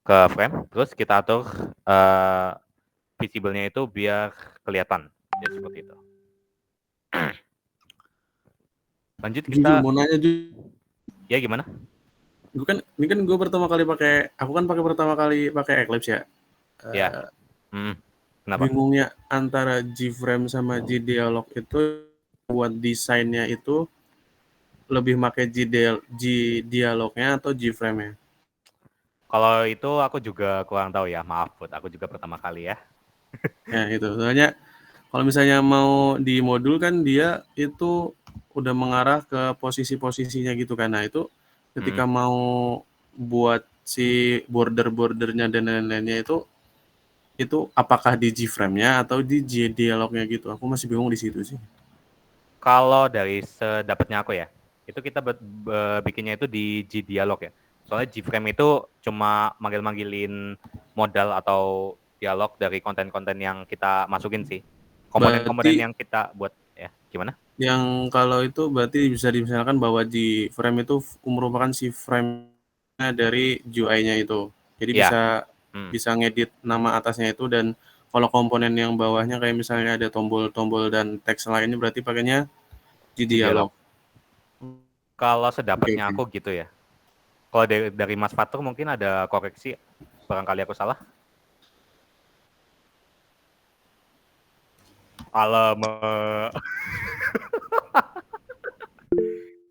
ke frame, terus kita atur visible-nya itu biar kelihatan. Jadi seperti itu. Lanjut kita. Mau nanya Ju. Ya gimana? Ini kan gue pertama kali pakai Eclipse ya. Ya. Kenapa? Bingungnya antara Gframe sama Gdialog itu buat desainnya itu lebih pakai Gdialognya atau Gframe-nya? Kalau itu aku juga kurang tahu ya, maaf Bud, aku juga pertama kali ya. Ya itu, soalnya kalau misalnya mau di modul kan dia itu udah mengarah ke posisi-posisinya gitu kan. Nah itu ketika mau buat si border-bordernya dan lain-lainnya itu apakah di Gframe-nya atau di Gdialog-nya gitu? Aku masih bingung di situ sih. Kalau dari sedapatnya aku ya, itu kita bikinnya itu di Gdialog ya. Soalnya Gframe itu cuma manggil-manggilin modal atau dialog dari konten-konten yang kita masukin sih. Komponen-komponen yang kita buat ya. Gimana? Yang kalau itu berarti bisa dimisalkan bahwa Gframe itu merupakan si frame-nya dari GUI-nya itu. Jadi bisa ngedit nama atasnya itu, dan kalau komponen yang bawahnya kayak misalnya ada tombol-tombol dan teks lainnya berarti pakainya Gdialog. Kalau sedapatnya aku gitu ya. Kalau dari Mas Fatur mungkin ada koreksi, barangkali aku salah. Alamak.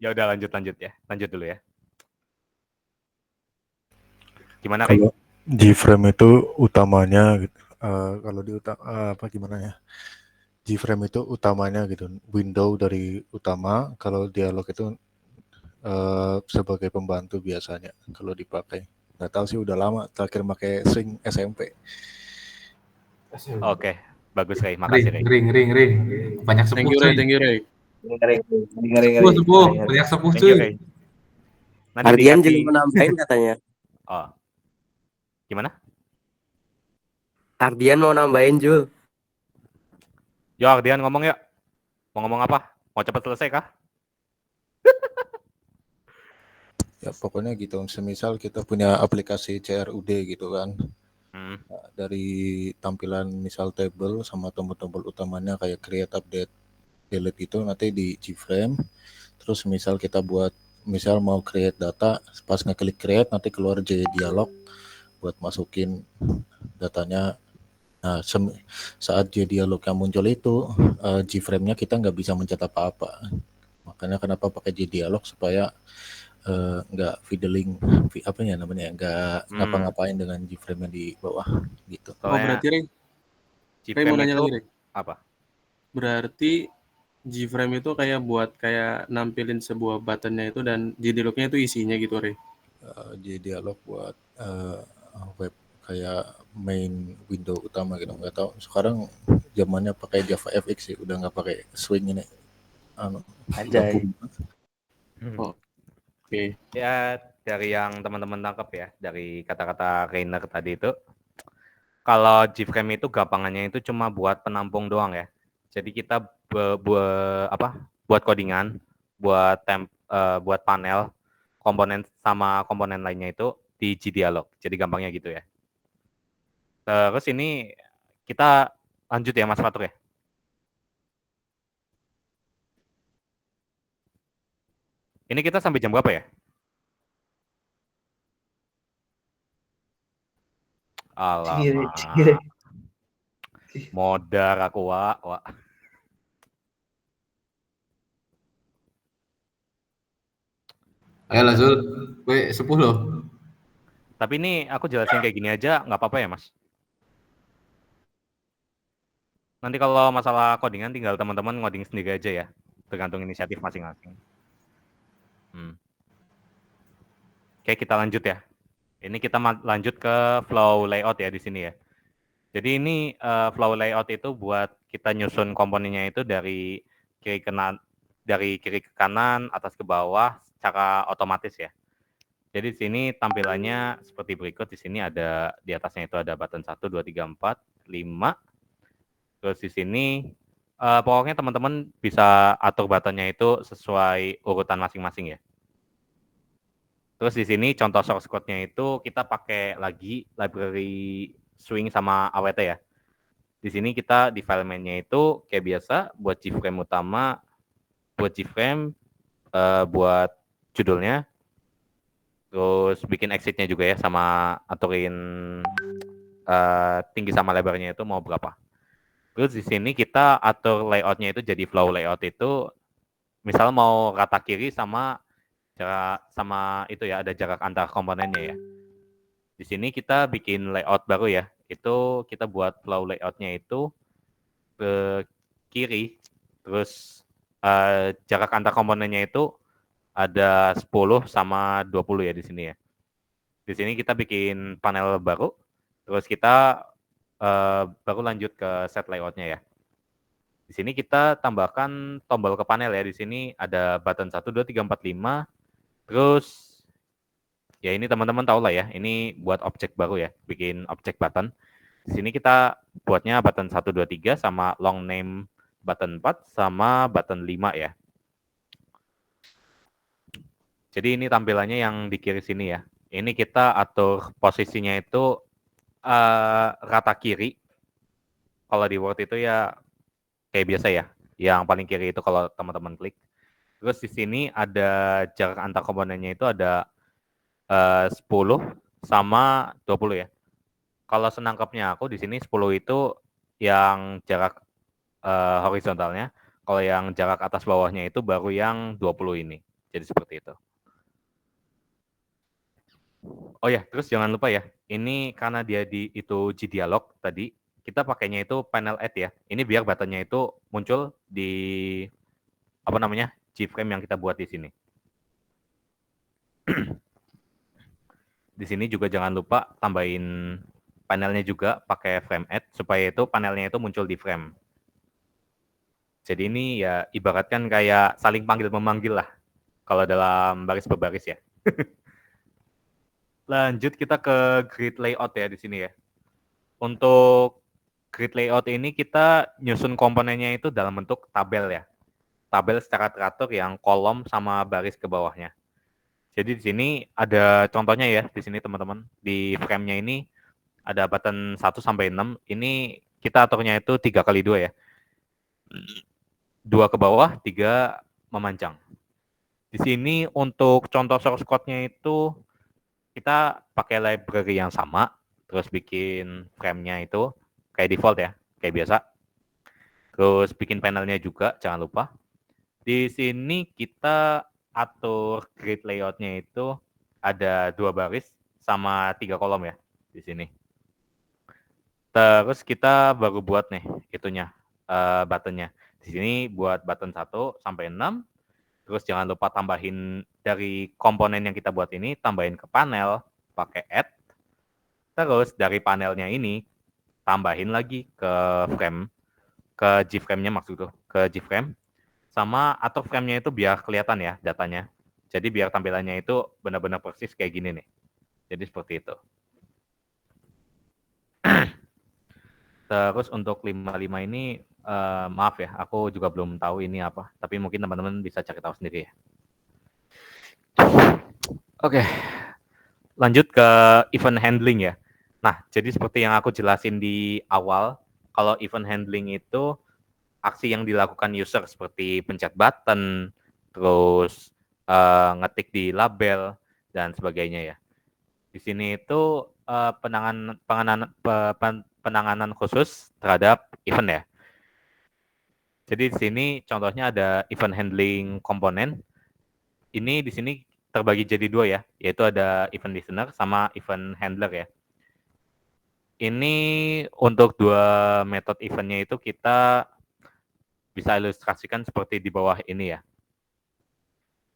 Ya udah lanjut ya. Lanjut dulu ya. Gimana kalau Gframe itu utamanya gitu. Kalau gimana ya? Gframe itu utamanya gitu, window dari utama. Kalau dialog itu sebagai pembantu biasanya kalau dipakai. Nggak tahu sih, udah lama terakhir pakai swing SMP. Oke, bagus Ray, makasih Ray. Ring. Banyak sepuh cuy. Thank you Ray. Sepuh, banyak sepuh cuy. Ardian juga mau nambahin katanya. Oh. Gimana? Ardian mau nambahin Jul. Yo Ardian ngomong ya. Mau ngomong apa? Mau cepat selesai kah? Ya pokoknya gitu, semisal kita punya aplikasi CRUD gitu kan. Nah, dari tampilan misal table sama tombol-tombol utamanya kayak create, update, delete itu nanti di Gframe. Terus misal kita misal mau create data, pas ngeklik create nanti keluar Gdialog buat masukin datanya. Nah saat Gdialog yang muncul itu Gframe-nya kita nggak bisa mencet apa-apa. Makanya kenapa pakai Gdialog, supaya nggak fiddling nggak ngapa-ngapain dengan Gframe di bawah gitu. Berarti Ray mau nanya lagi Ray. Apa? Berarti Gframe itu kayak nampilin sebuah buttonnya itu, dan Gdialog-nya itu isinya gitu Ray. Gdialog buat web kayak main window utama gitu. Nggak tahu sekarang zamannya pakai JavaFX sih, udah nggak pakai swing ini. Anjay. Oke. Ya dari yang teman-teman tangkap ya, dari kata-kata Rainer tadi itu, kalau Gframe itu gampangannya itu cuma buat penampung doang ya. Jadi kita buat codingan, buat panel, komponen sama komponen lainnya itu di Gdialog. Jadi gampangnya gitu ya. Terus ini kita lanjut ya Mas Fatur ya. Ini kita sampai jam berapa ya? Alamak. Modar aku, Wak. Ayolah Zul, gue sepuh loh. Tapi ini aku jelasin kayak gini aja nggak apa-apa ya, Mas? Nanti kalau masalah codingan tinggal teman-teman ngoding sendiri aja ya, tergantung inisiatif masing-masing. Oke, kita lanjut ya. Ini kita lanjut ke flow layout ya di sini ya. Jadi ini flow layout itu buat kita nyusun komponennya itu dari kiri ke kanan, atas ke bawah secara otomatis ya. Jadi di sini tampilannya seperti berikut. Di sini ada di atasnya itu ada button 1 2 3 4 5. Terus di sini pokoknya teman-teman bisa atur buttonnya itu sesuai urutan masing-masing ya. Terus di sini contoh source code-nya itu kita pakai lagi library swing sama awt ya. Di sini kita di file main-nya itu kayak biasa buat gframe utama, buat gframe, buat judulnya, terus bikin exit-nya juga ya, sama aturin tinggi sama lebarnya itu mau berapa. Terus di sini kita atur layout-nya itu jadi flow layout itu, misal mau rata kiri sama itu ya, ada jarak antar komponennya ya. Di sini kita bikin layout baru ya. Itu kita buat flow layout-nya itu ke kiri. Terus jarak antar komponennya itu ada 10 sama 20 ya di sini ya. Di sini kita bikin panel baru. Terus kita baru lanjut ke set layout-nya ya. Di sini kita tambahkan tombol ke panel ya. Di sini ada button 1 2 3 4 5. Terus ya ini teman-teman tahu lah ya, ini buat objek baru ya, bikin objek button. Di sini kita buatnya button 1 2 3 sama long name button 4 sama button 5 ya. Jadi ini tampilannya yang di kiri sini ya. Ini kita atur posisinya itu rata kiri. Kalau di Word itu ya kayak biasa ya, yang paling kiri itu kalau teman-teman klik. Terus di sini ada jarak antar komponennya itu ada 10 sama 20 ya. Kalau senangkapnya aku di sini 10 itu yang jarak horizontalnya, kalau yang jarak atas bawahnya itu baru yang 20 ini. Jadi seperti itu. Oh ya, terus jangan lupa ya, ini karena dia itu G-Dialog tadi, kita pakainya itu panel add ya. Ini biar buttonnya itu muncul di G-frame yang kita buat di sini. Di sini juga jangan lupa tambahin panelnya juga pakai frame add supaya itu panelnya itu muncul di frame. Jadi ini ya ibaratkan kayak saling panggil-memanggil lah kalau dalam baris berbaris ya. Lanjut kita ke grid layout ya di sini ya. Untuk grid layout ini kita nyusun komponennya itu dalam bentuk tabel ya. Tabel secara teratur yang kolom sama baris ke bawahnya. Jadi di sini ada contohnya ya, di sini teman-teman. Di frame-nya ini ada button 1 sampai 6. Ini kita aturnya itu 3 kali 2 ya. 2 ke bawah, 3 memanjang. Di sini untuk contoh source code-nya itu kita pakai library yang sama, terus bikin frame-nya itu kayak default ya, kayak biasa. Terus bikin panelnya juga, jangan lupa. Di sini kita atur grid layout-nya itu ada 2 baris sama 3 kolom ya di sini. Terus kita baru buat nih itunya buttonnya. Di sini buat button 1 sampai 6. Terus jangan lupa tambahin dari komponen yang kita buat ini, tambahin ke panel pakai add. Terus dari panelnya ini tambahin lagi ke frame, ke G-frame-nya maksud tuh, ke G-frame. Sama atur frame-nya itu biar kelihatan ya datanya. Jadi biar tampilannya itu benar-benar persis kayak gini nih. Jadi seperti itu. Terus untuk 55 ini, maaf ya, aku juga belum tahu ini apa. Tapi mungkin teman-teman bisa cari tahu sendiri ya. Oke, lanjut ke event handling ya. Nah, jadi seperti yang aku jelasin di awal, kalau event handling itu aksi yang dilakukan user seperti pencet button, terus ngetik di label, dan sebagainya ya. Di sini itu penanganan khusus terhadap event ya. Jadi di sini contohnya ada event handling komponen. Ini di sini terbagi jadi 2 ya, yaitu ada event listener sama event handler ya. Ini untuk 2 metode eventnya itu kita bisa ilustrasikan seperti di bawah ini ya.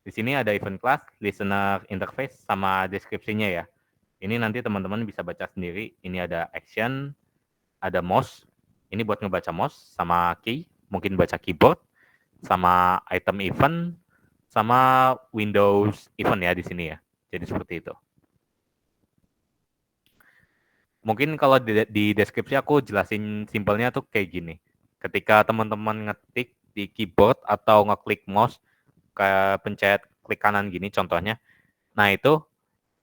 Di sini ada event class, listener interface, sama deskripsinya ya. Ini nanti teman-teman bisa baca sendiri. Ini ada action, ada mouse. Ini buat ngebaca mouse sama key, mungkin baca keyboard, sama item event, sama Windows event ya di sini ya. Jadi seperti itu. Mungkin kalau di deskripsi aku jelasin simpelnya tuh kayak gini. Ketika teman-teman ngetik di keyboard atau ngeklik mouse kayak pencet klik kanan gini contohnya. Nah itu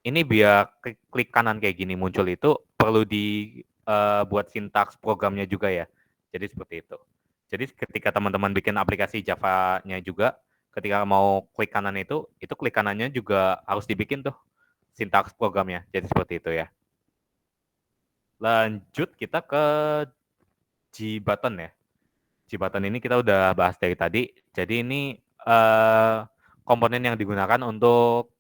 ini biar klik kanan kayak gini muncul itu perlu buat sintaks programnya juga ya. Jadi seperti itu. Jadi ketika teman-teman bikin aplikasi Java-nya juga, ketika mau klik kanan itu klik kanannya juga harus dibikin tuh sintaks programnya. Jadi seperti itu ya. Lanjut kita ke G-button ya. G-button ini kita udah bahas dari tadi. Jadi ini komponen yang digunakan untuk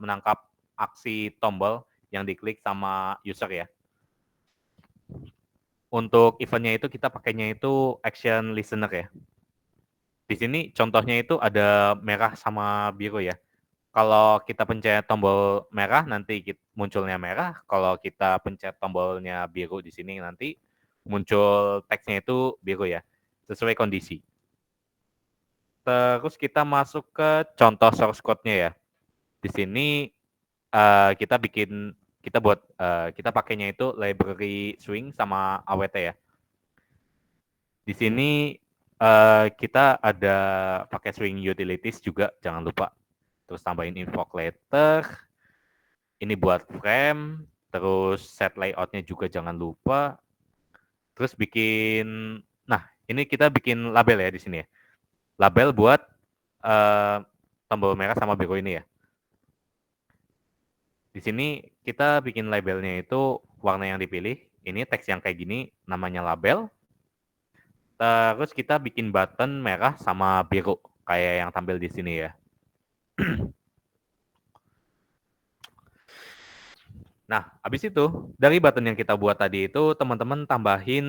menangkap aksi tombol yang diklik sama user ya. Untuk eventnya itu kita pakainya itu action listener ya. Di sini contohnya itu ada merah sama biru ya. Kalau kita pencet tombol merah nanti munculnya merah. Kalau kita pencet tombolnya biru di sini nanti muncul teksnya itu biru ya. Sesuai kondisi. Terus kita masuk ke contoh source code-nya ya. Di sini kita pakainya itu library swing sama awt ya. Di sini kita ada pakai swing utilities juga, jangan lupa. Terus tambahin invoke letter. Ini buat frame. Terus set layout-nya juga jangan lupa. Terus ini kita bikin label ya di sini ya. Label buat tombol merah sama biru ini ya. Di sini kita bikin labelnya itu warna yang dipilih. Ini teks yang kayak gini namanya label. Terus kita bikin button merah sama biru kayak yang tampil di sini ya. Nah, habis itu dari button yang kita buat tadi itu teman-teman tambahin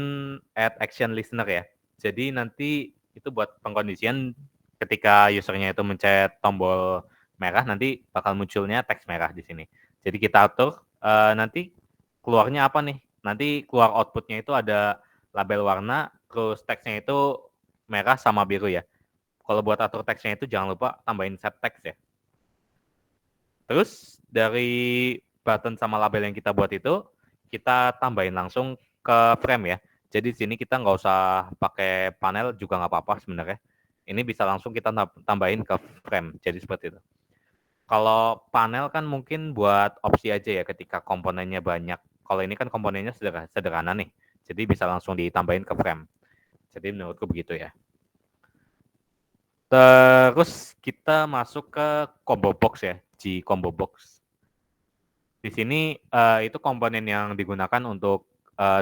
add action listener ya. Jadi nanti itu buat pengkondisian ketika usernya itu mencet tombol merah nanti bakal munculnya teks merah di sini. Jadi kita atur nanti keluarnya apa nih? Nanti keluar outputnya itu ada label warna, terus teksnya itu merah sama biru ya. Kalau buat atur teksnya itu jangan lupa tambahin set text ya. Terus dari button sama label yang kita buat itu, kita tambahin langsung ke frame ya. Jadi di sini kita nggak usah pakai panel juga nggak apa-apa sebenarnya. Ini bisa langsung kita tambahin ke frame. Jadi seperti itu. Kalau panel kan mungkin buat opsi aja ya ketika komponennya banyak. Kalau ini kan komponennya sederhana nih. Jadi bisa langsung ditambahin ke frame. Jadi menurutku begitu ya. Terus kita masuk ke combo box ya. G combo box. Di sini itu komponen yang digunakan untuk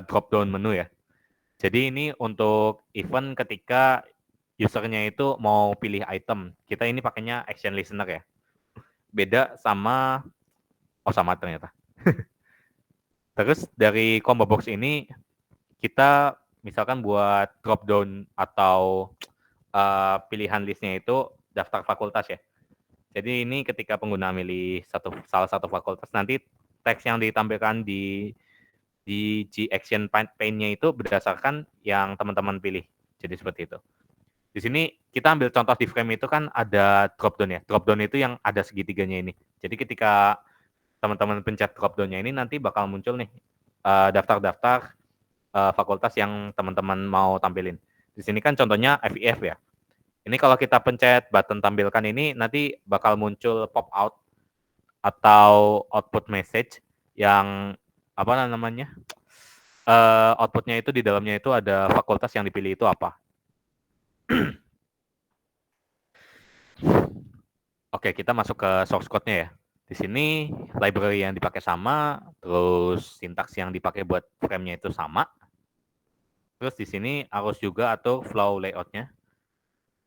drop down menu ya. Jadi ini untuk event ketika usernya itu mau pilih item. Kita ini pakainya action listener ya. Beda sama sama ternyata. Terus dari combo box ini kita misalkan buat drop down atau pilihan listnya itu daftar fakultas ya. Jadi ini ketika pengguna milih salah satu fakultas nanti teks yang ditampilkan di G action pane-nya itu berdasarkan yang teman-teman pilih. Jadi seperti itu. Di sini kita ambil contoh di frame itu kan ada drop down ya. Drop down itu yang ada segitiganya ini. Jadi ketika teman-teman pencet drop down-nya ini nanti bakal muncul nih daftar-daftar fakultas yang teman-teman mau tampilin. Di sini kan contohnya FIF ya. Ini kalau kita pencet button tampilkan ini nanti bakal muncul pop out atau output message yang apa namanya? Outputnya itu di dalamnya itu ada fakultas yang dipilih itu apa. Oke, kita masuk ke source code-nya ya. Di sini library yang dipakai sama, terus sintaks yang dipakai buat frame-nya itu sama. Terus di sini harus juga atur flow layout-nya.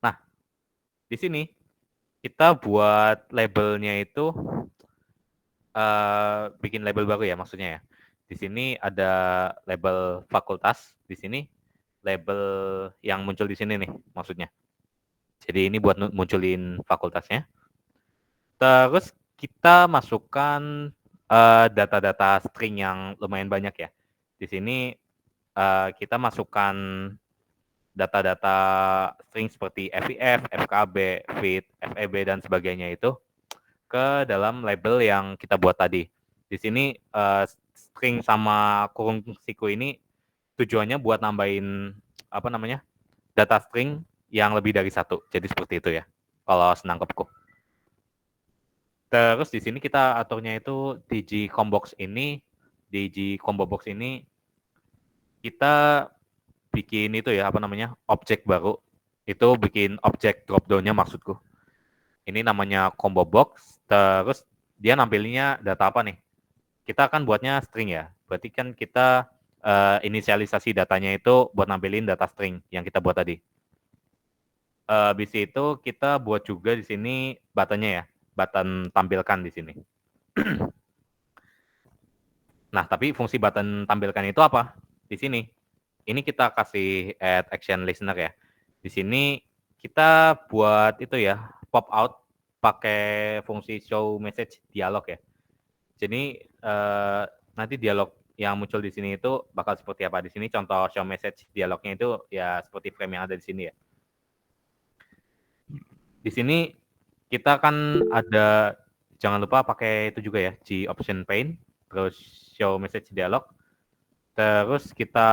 Nah, di sini kita buat labelnya itu bikin label baru ya maksudnya ya. Di sini ada label fakultas, di sini label yang muncul di sini nih maksudnya. Jadi ini buat munculin fakultasnya. Terus kita masukkan data-data string yang lumayan banyak ya. Di sini kita masukkan data-data string seperti FIF, FKB, FIT, FEB dan sebagainya itu ke dalam label yang kita buat tadi. Di sini string sama kurung siku ini tujuannya buat nambahin data string yang lebih dari satu. Jadi seperti itu ya. Kalau senangkepku. Terus di sini kita aturnya itu DG combo box ini kita bikin itu ya objek baru. Itu bikin objek drop down-nya maksudku. Ini namanya combo box. Terus dia nampilinnya data apa nih? Kita akan buatnya string ya. Berarti kan kita inisialisasi datanya itu buat nampilin data string yang kita buat tadi. Habis itu kita buat juga di sini button-nya ya. Button tampilkan di sini. Nah, tapi fungsi button tampilkan itu apa? Di sini. Ini kita kasih add action listener ya. Di sini kita buat itu ya, pop out pakai fungsi show message dialog ya. Jadi nanti dialog yang muncul di sini itu bakal seperti apa. Di sini contoh show message dialognya itu ya seperti frame yang ada di sini ya. Di sini kita kan ada, jangan lupa pakai itu juga ya, G option pane, terus show message dialog, terus kita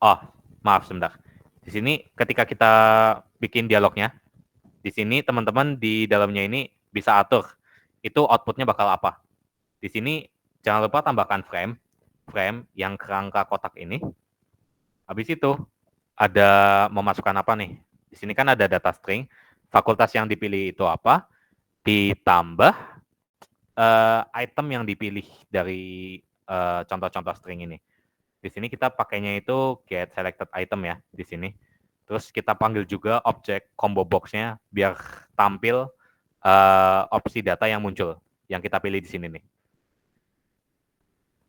oh maaf sebentar. Di sini ketika kita bikin dialognya, di sini teman-teman di dalamnya ini bisa atur itu outputnya bakal apa. Di sini jangan lupa tambahkan frame yang kerangka kotak ini. Habis itu ada memasukkan apa nih? Di sini kan ada data string, fakultas yang dipilih itu apa, ditambah item yang dipilih dari contoh-contoh string ini. Di sini kita pakainya itu get selected item ya di sini. Terus kita panggil juga objek combo box-nya biar tampil opsi data yang muncul yang kita pilih di sini nih.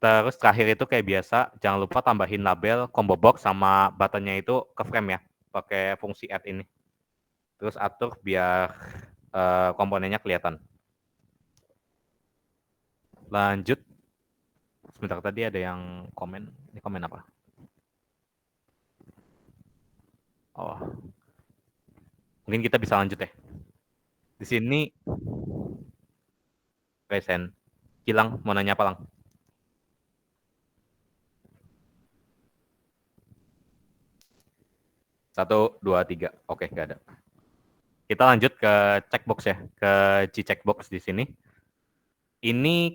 Terus terakhir itu kayak biasa, jangan lupa tambahin label combo box sama button-nya itu ke frame ya, pakai fungsi add ini. Terus atur biar komponennya kelihatan. Lanjut. Sebentar, tadi ada yang komen. Ini komen apa? Oh. Mungkin kita bisa lanjut ya. Di sini present. Gilang mau nanya apa, Lang? Satu, dua, tiga. Oke, nggak ada. Kita lanjut ke checkbox ya, ke G checkbox di sini. Ini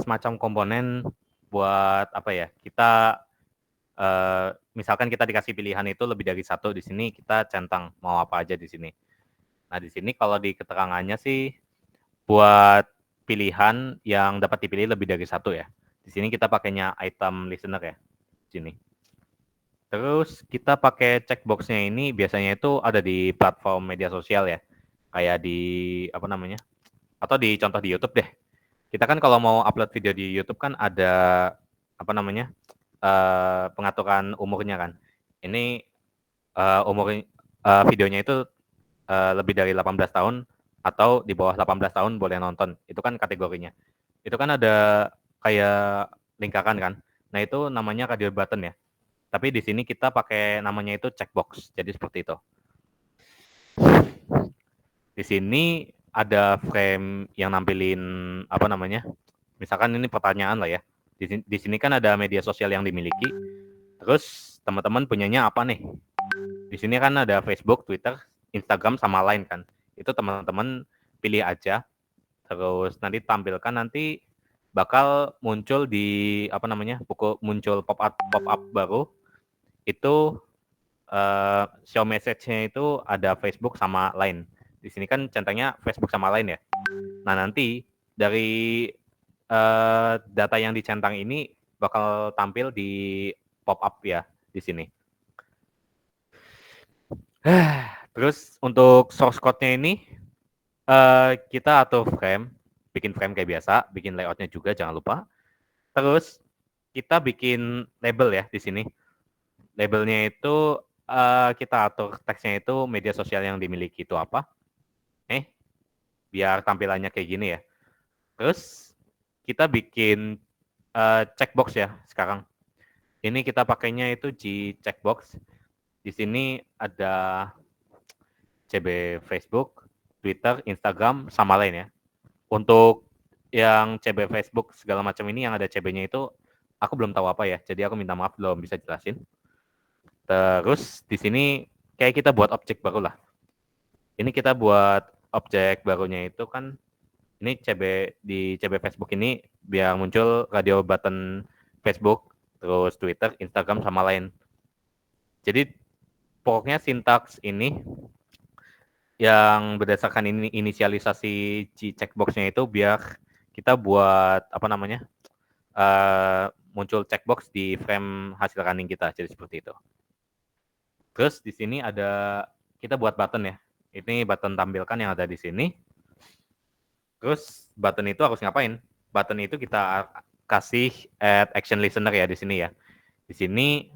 semacam komponen buat apa ya? Kita misalkan kita dikasih pilihan itu lebih dari satu, di sini kita centang mau apa aja di sini. Nah, di sini kalau di keterangannya sih buat pilihan yang dapat dipilih lebih dari satu ya. Di sini kita pakainya item listener ya. Di sini. Terus kita pakai checkbox-nya ini biasanya itu ada di platform media sosial ya. Kayak di atau di contoh di YouTube deh. Kita kan kalau mau upload video di YouTube kan ada pengaturan umurnya kan. Ini umur videonya itu lebih dari 18 tahun atau di bawah 18 tahun boleh nonton. Itu kan kategorinya. Itu kan ada kayak lingkaran kan. Nah, itu namanya radio button ya. Tapi di sini kita pakai namanya itu checkbox. Jadi seperti itu. Di sini ada frame yang nampilin misalkan ini pertanyaan lah ya. Di sini kan ada media sosial yang dimiliki. Terus teman-teman punyanya apa nih? Di sini kan ada Facebook, Twitter, Instagram sama Line kan. Itu teman-teman pilih aja. Terus nanti tampilkan, nanti bakal muncul di muncul pop up baru. Itu show message-nya itu ada Facebook sama Line. Di sini kan centangnya Facebook sama Line ya. Nah, nanti dari data yang dicentang ini bakal tampil di pop up ya di sini. Terus untuk source code-nya ini kita atur frame, bikin frame kayak biasa, bikin layout-nya juga jangan lupa. Terus kita bikin label ya di sini. Labelnya itu kita atur teksnya itu media sosial yang dimiliki itu apa. Biar tampilannya kayak gini ya. Terus kita bikin checkbox ya sekarang. Ini kita pakainya itu G checkbox. Di sini ada CB Facebook, Twitter, Instagram, sama lain ya. Untuk yang CB Facebook segala macam ini yang ada CB-nya itu aku belum tahu apa ya. Jadi aku minta maaf belum bisa jelasin. Terus di sini kayak kita buat objek baru lah. Ini kita buat objek barunya itu kan ini di CB Facebook ini biar muncul radio button Facebook, terus Twitter, Instagram sama lain. Jadi pokoknya sintaks ini yang berdasarkan ini inisialisasi G checkbox-nya itu biar kita buat muncul checkbox di frame hasil running kita, jadi seperti itu. Terus di sini ada kita buat button ya. Ini button tampilkan yang ada di sini. Terus button itu harus ngapain? Button itu kita kasih add action listener ya di sini ya. Di sini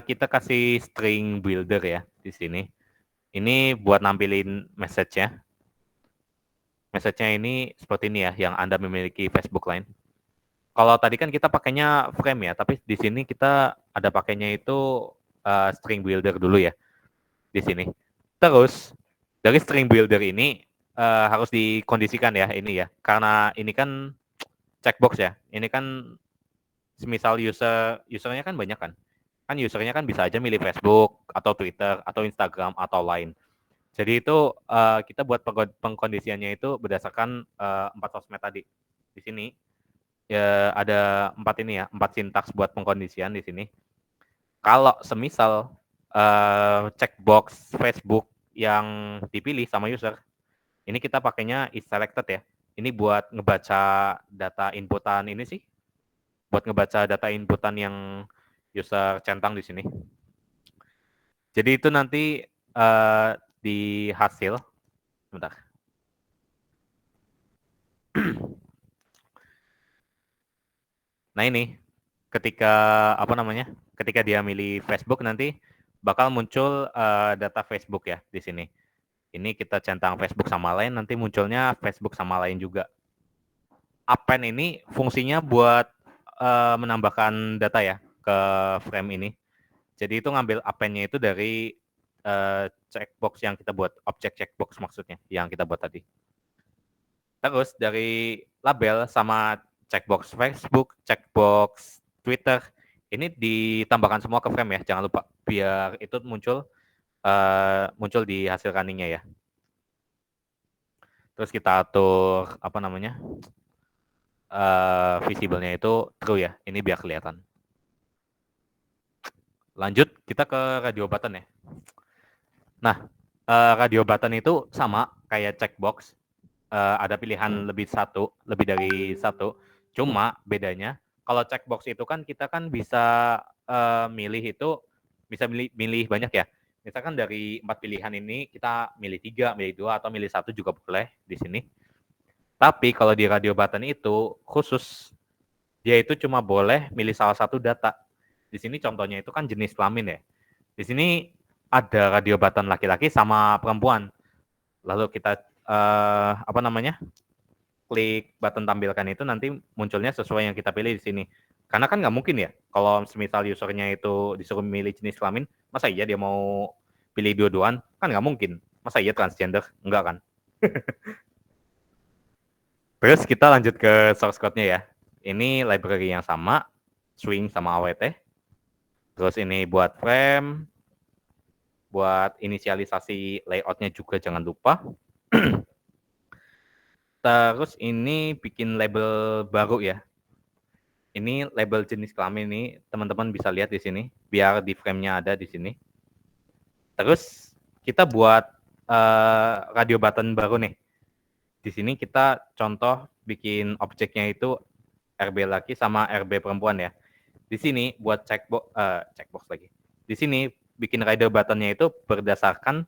kita kasih string builder ya di sini. Ini buat nampilin message-nya. Message-nya ini seperti ini ya, yang Anda memiliki Facebook Line. Kalau tadi kan kita pakainya frame ya, tapi di sini kita ada pakainya itu string builder dulu ya di sini. Terus dari string builder ini harus dikondisikan ya ini ya, karena ini kan checkbox ya. Ini kan semisal usernya kan banyak kan. Kan usernya kan bisa aja milih Facebook atau Twitter atau Instagram atau lain. Jadi itu kita buat pengkondisiannya itu berdasarkan 4 sosmed tadi. Di sini ya ada 4 ini ya, 4 sintaks buat pengkondisian di sini. Kalau semisal checkbox Facebook yang dipilih sama user, ini kita pakainya is selected ya. Ini buat ngebaca data inputan ini sih. Buat ngebaca data inputan yang user centang di sini. Jadi itu nanti di hasil, bentar. Nah ini, ketika ketika dia milih Facebook nanti bakal muncul data Facebook ya di sini. Ini kita centang Facebook sama lain, nanti munculnya Facebook sama lain juga. Append ini fungsinya buat menambahkan data ya ke frame ini. Jadi itu ngambil append-nya itu dari checkbox yang kita buat, objek checkbox maksudnya, yang kita buat tadi. Terus dari label sama checkbox Facebook, checkbox Twitter, ini ditambahkan semua ke frame ya, jangan lupa, biar itu muncul di hasil running-nya ya. Terus kita atur visible-nya itu true ya, ini biar kelihatan. Lanjut kita ke radio button ya. Nah, radio button itu sama kayak checkbox, ada pilihan lebih dari satu. Cuma bedanya kalau checkbox itu kan kita kan bisa milih banyak ya. Misalkan dari 4 pilihan ini kita milih 3, milih 2 atau milih 1 juga boleh di sini. Tapi kalau di radio button itu khusus, dia itu cuma boleh milih salah satu data. Di sini contohnya itu kan jenis kelamin ya. Di sini ada radio button laki-laki sama perempuan. Lalu kita klik button tampilkan itu nanti munculnya sesuai yang kita pilih di sini. Karena kan nggak mungkin ya, kalau semisal usernya itu disuruh milih jenis kelamin, masa iya dia mau pilih dua-duaan? Kan nggak mungkin. Masa iya transgender? Enggak kan? Terus kita lanjut ke source code-nya ya. Ini library yang sama, swing sama awt. Terus ini buat frame, buat inisialisasi layout-nya juga jangan lupa. Terus ini bikin label baru ya. Ini label jenis kelamin ini teman-teman bisa lihat di sini, biar di frame-nya ada di sini. Terus kita buat radio button baru nih. Di sini kita contoh bikin objeknya itu RB laki sama RB perempuan ya. Di sini buat checkbox lagi. Di sini bikin radio button-nya itu berdasarkan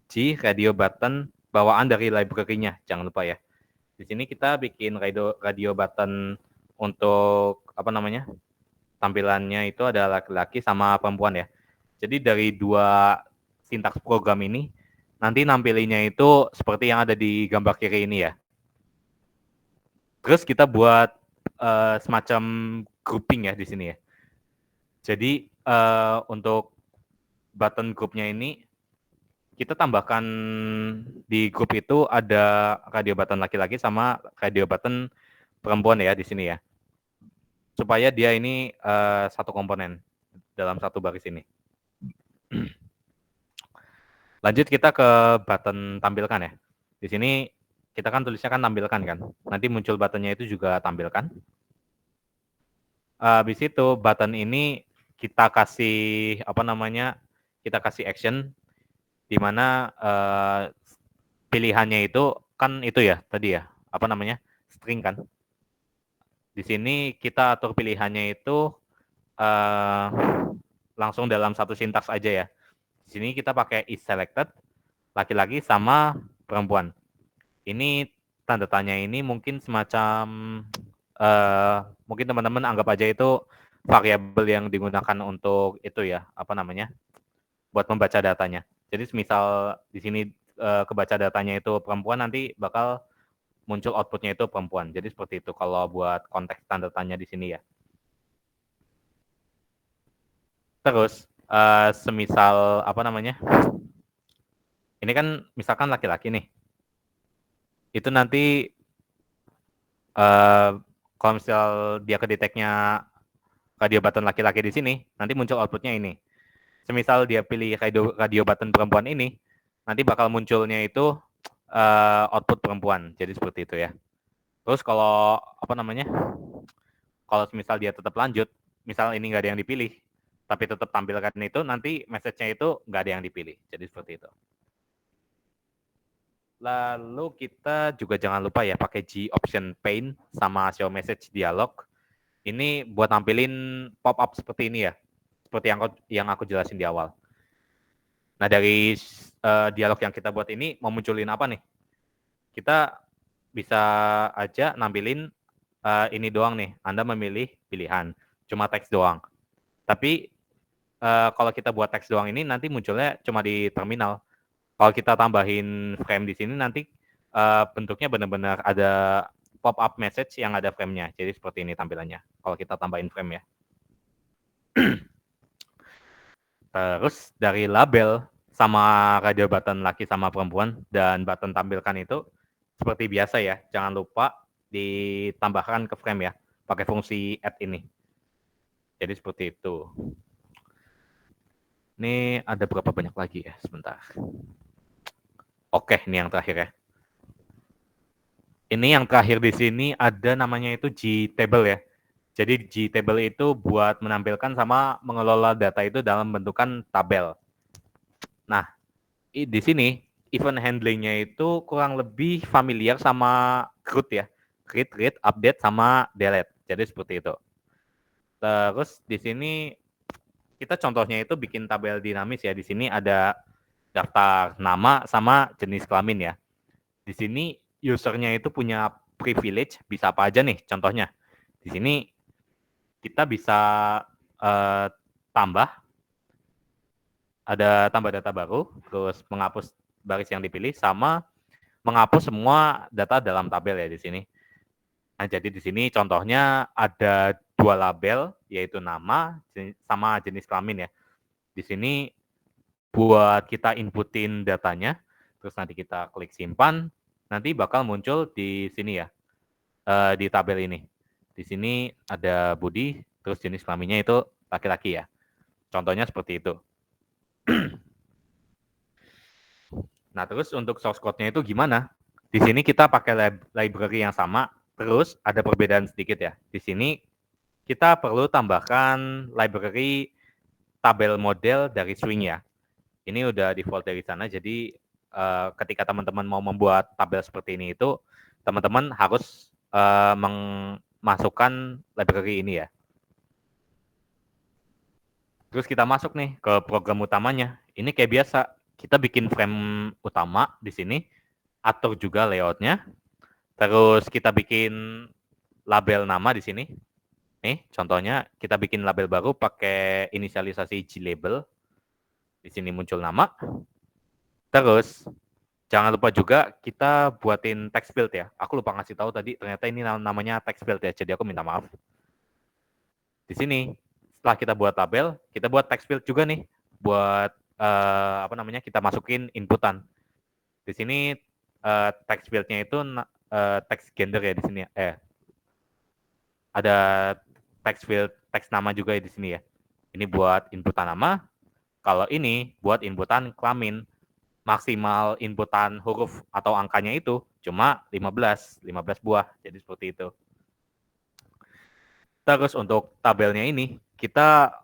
G radio button bawaan dari library-nya. Jangan lupa ya. Di sini kita bikin radio button untuk tampilannya itu ada laki-laki sama perempuan ya. Jadi dari dua sintaks program ini nanti nampilinnya itu seperti yang ada di gambar kiri ini ya. Terus kita buat semacam grouping ya di sini ya. Jadi untuk button groupnya ini kita tambahkan di grup itu ada radio button laki-laki sama radio button perempuan ya di sini ya. Supaya dia ini satu komponen dalam satu baris ini. Lanjut kita ke button tampilkan ya. Di sini kita kan tulisnya kan tampilkan kan. Nanti muncul buttonnya itu juga tampilkan. Habis itu button ini kita kasih kita kasih action di mana pilihannya itu kan itu ya tadi ya string kan. Di sini kita atur pilihannya itu langsung dalam satu sintaks aja ya. Di sini kita pakai is selected laki-laki sama perempuan. Ini tanda tanya ini mungkin semacam mungkin teman-teman anggap aja itu variabel yang digunakan untuk itu ya buat membaca datanya. Jadi misal di sini kebaca datanya itu perempuan, nanti bakal muncul outputnya itu perempuan. Jadi seperti itu kalau buat konteks tanda tanya di sini ya. Terus semisal ini kan misalkan laki-laki nih. Itu nanti kalau misal dia kedeteknya radio button laki-laki di sini, nanti muncul outputnya ini. Semisal dia pilih radio button perempuan ini, nanti bakal munculnya itu output perempuan. Jadi seperti itu ya. Terus kalau kalau semisal dia tetap lanjut, misal ini nggak ada yang dipilih, tapi tetap tampilkan itu, nanti message-nya itu nggak ada yang dipilih. Jadi seperti itu. Lalu kita juga jangan lupa ya pakai G option pane sama show message dialog. Ini buat nampilin pop-up seperti ini ya. Seperti yang aku jelasin di awal. Nah, dari dialog yang kita buat ini mau munculin apa nih? Kita bisa aja nampilin ini doang nih. Anda memilih pilihan. Cuma teks doang. Tapi kalau kita buat teks doang ini nanti munculnya cuma di terminal. Kalau kita tambahin frame di sini nanti bentuknya benar-benar ada pop-up message yang ada frame-nya. Jadi seperti ini tampilannya. Kalau kita tambahin frame ya. Terus dari label sama radio button laki sama perempuan dan button tampilkan itu seperti biasa ya. Jangan lupa ditambahkan ke frame ya. Pakai fungsi add ini. Jadi seperti itu. Ini ada berapa banyak lagi ya? Sebentar. Oke, ini yang terakhir ya. Ini yang terakhir di sini ada namanya itu G-table ya. Jadi G-table itu buat menampilkan sama mengelola data itu dalam bentukan tabel. Nah, di sini event handling-nya itu kurang lebih familiar sama CRUD ya. Create, read, update, sama delete. Jadi seperti itu. Terus di sini kita contohnya itu bikin tabel dinamis ya. Di sini ada daftar nama sama jenis kelamin ya. Di sini usernya itu punya privilege, bisa apa aja nih contohnya. Di sini kita bisa tambah data baru, terus menghapus baris yang dipilih, sama menghapus semua data dalam tabel ya di sini. Nah, jadi di sini contohnya ada 2 label, yaitu nama sama jenis kelamin ya. Di sini buat kita inputin datanya, terus nanti kita klik simpan, nanti bakal muncul di sini ya, di tabel ini. Di sini ada Budi, terus jenis kelaminnya itu laki-laki ya. Contohnya seperti itu. Nah, terus untuk source code-nya itu gimana? Di sini kita pakai library yang sama, terus ada perbedaan sedikit ya. Di sini kita perlu tambahkan library tabel model dari swing ya. Ini udah default dari sana, jadi ketika teman-teman mau membuat tabel seperti ini itu, teman-teman harus masukkan library ini ya. Terus kita masuk nih ke program utamanya. Ini kayak biasa, kita bikin frame utama di sini, atur juga layoutnya. Terus kita bikin label nama di sini. Nih, contohnya kita bikin label baru pakai inisialisasi glabel. Di sini muncul nama. Terus jangan lupa juga kita buatin text field ya. Aku lupa ngasih tahu tadi, ternyata ini namanya text field ya. Jadi aku minta maaf. Di sini setelah kita buat label, kita buat text field juga nih buat kita masukin inputan. Di sini text field-nya itu text gender ya di sini ya. Ada text field text nama juga ya di sini ya. Ini buat inputan nama. Kalau ini buat inputan kelamin. Maksimal inputan huruf atau angkanya itu cuma 15 buah. Jadi seperti itu. Terus untuk tabelnya ini kita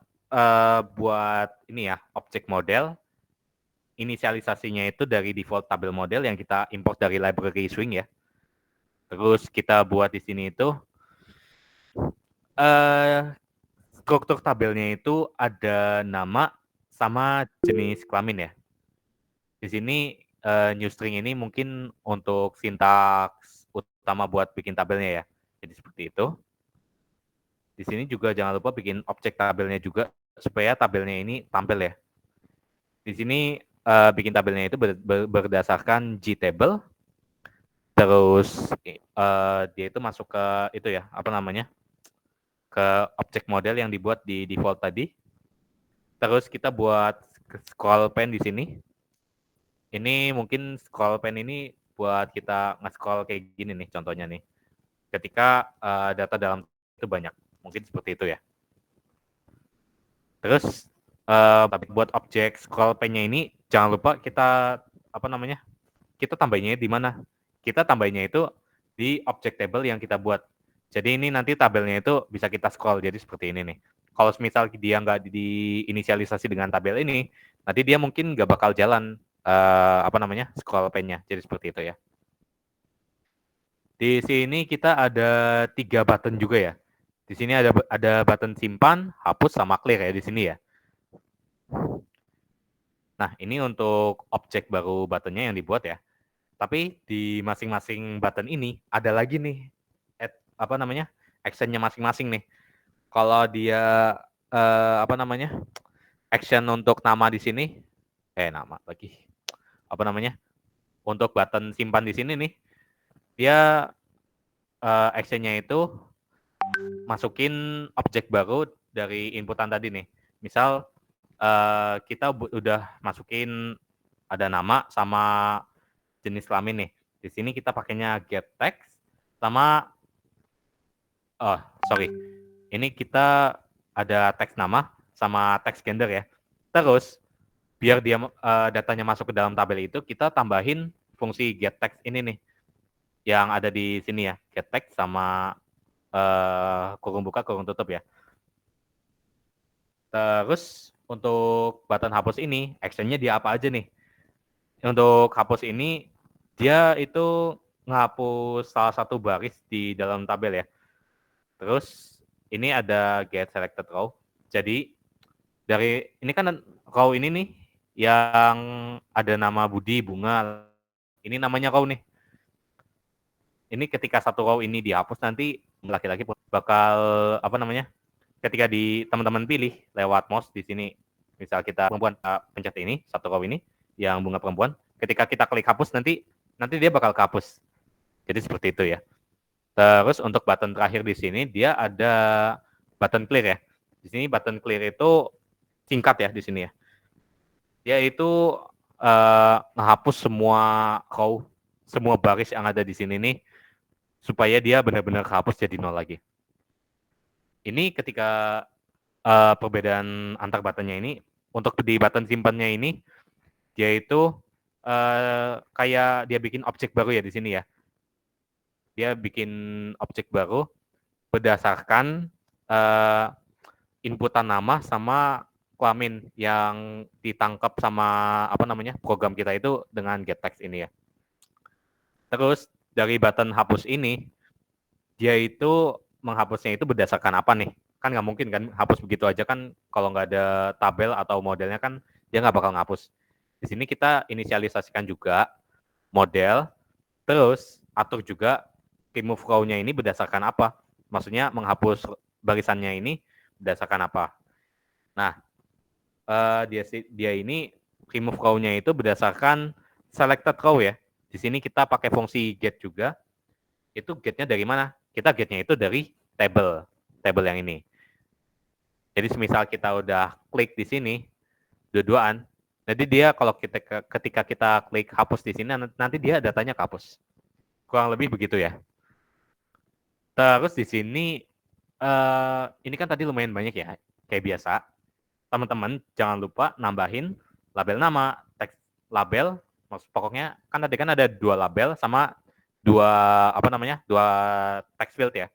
buat ini ya, objek model. Inisialisasinya itu dari default tabel model yang kita import dari library Swing ya. Terus kita buat di sini itu struktur tabelnya itu ada nama sama jenis kelamin ya. Di sini new string ini mungkin untuk sintaks utama buat bikin tabelnya ya. Jadi seperti itu. Di sini juga jangan lupa bikin objek tabelnya juga supaya tabelnya ini tampil ya. Di sini bikin tabelnya itu berdasarkan gtable. Terus dia itu masuk ke itu ya, ke objek model yang dibuat di default tadi. Terus kita buat scroll pen di sini. Ini mungkin scroll pen ini buat kita nge-scroll kayak gini nih contohnya nih. Ketika data dalam itu banyak. Mungkin seperti itu ya. Terus buat objek scroll pen-nya ini jangan lupa kita kita tambahinnya di mana? Kita tambahinnya itu di objek table yang kita buat. Jadi ini nanti tabelnya itu bisa kita scroll jadi seperti ini nih. Kalau misal dia nggak diinisialisasi dengan tabel ini, nanti dia mungkin nggak bakal jalan scroll pen-nya. Jadi seperti itu ya. Di sini kita ada 3 button juga ya. Di sini ada button simpan, hapus sama clear ya di sini ya. Nah, ini untuk objek baru buttonnya yang dibuat ya. Tapi di masing-masing button ini ada lagi nih actionnya masing-masing nih. Kalau dia action untuk nama di sini untuk button simpan di sini nih, dia actionnya itu masukin objek baru dari inputan tadi nih. Misal kita udah masukin ada nama sama jenis kelamin nih. Di sini kita pakainya get text sama ini kita ada teks nama sama teks gender ya. Terus biar dia datanya masuk ke dalam tabel itu, kita tambahin fungsi get text ini nih yang ada di sini ya, get text sama kurung buka kurung tutup ya. Terus untuk button hapus ini actionnya dia apa aja nih? Untuk hapus ini dia itu ngehapus salah satu baris di dalam tabel ya. Terus ini ada get selected row. Jadi dari ini kan row ini nih yang ada nama Budi, Bunga. Ini namanya row nih. Ini ketika satu row ini dihapus nanti laki-laki bakal ketika teman-teman pilih lewat mouse di sini. Misal kita perempuan pencet ini satu row ini yang bunga perempuan. Ketika kita klik hapus nanti dia bakal kehapus. Jadi seperti itu ya. Terus untuk button terakhir di sini dia ada button clear ya. Di sini button clear itu singkat ya di sini ya. Dia itu menghapus semua row, semua baris yang ada di sini nih supaya dia benar-benar kehapus jadi 0 lagi. Ini ketika perbedaan antar buttonnya ini, untuk di button simpannya ini dia itu kayak dia bikin objek baru ya di sini ya. Dia bikin objek baru berdasarkan inputan nama sama kelamin yang ditangkap sama program kita itu dengan get text ini ya. Terus dari button hapus ini dia itu menghapusnya itu berdasarkan apa nih? kan nggak mungkin kan hapus begitu aja kan, kalau nggak ada tabel atau modelnya kan dia nggak bakal ngapus. Di sini kita inisialisasikan juga model, terus atur juga remove row-nya ini berdasarkan apa. Maksudnya menghapus barisannya ini berdasarkan apa. Nah, dia ini remove row-nya itu berdasarkan selected row ya. Di sini kita pakai fungsi get juga. Itu get-nya dari mana? Kita get-nya itu dari table yang ini. Jadi semisal kita udah klik di sini dua-duaan, jadi dia kalau ketika kita klik hapus di sini nanti dia datanya kehapus. Kurang lebih begitu ya. Terus di sini ini kan tadi lumayan banyak ya, kayak biasa. Teman-teman jangan lupa nambahin label nama, teks label, pokoknya kan tadi kan ada 2 label sama 2 text field ya.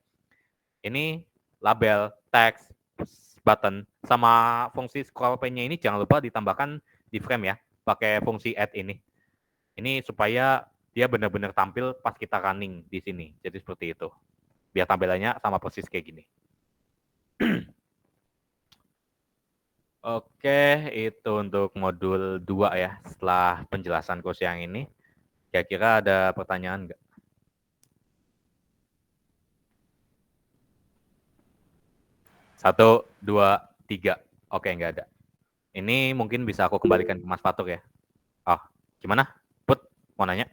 Ini label, teks, button, sama fungsi scroll pane-nya ini jangan lupa ditambahkan di frame ya, pakai fungsi add ini. Ini supaya dia benar-benar tampil pas kita running di sini. Jadi seperti itu. Biar tampilannya sama persis kayak gini. Oke, itu untuk modul 2 ya. Setelah penjelasan course yang ini, kira-kira ada pertanyaan nggak? Satu, 2, 3. Oke, nggak ada. Ini mungkin bisa aku kembalikan ke Mas Fatuk ya. Oh, gimana? Put, mau nanya?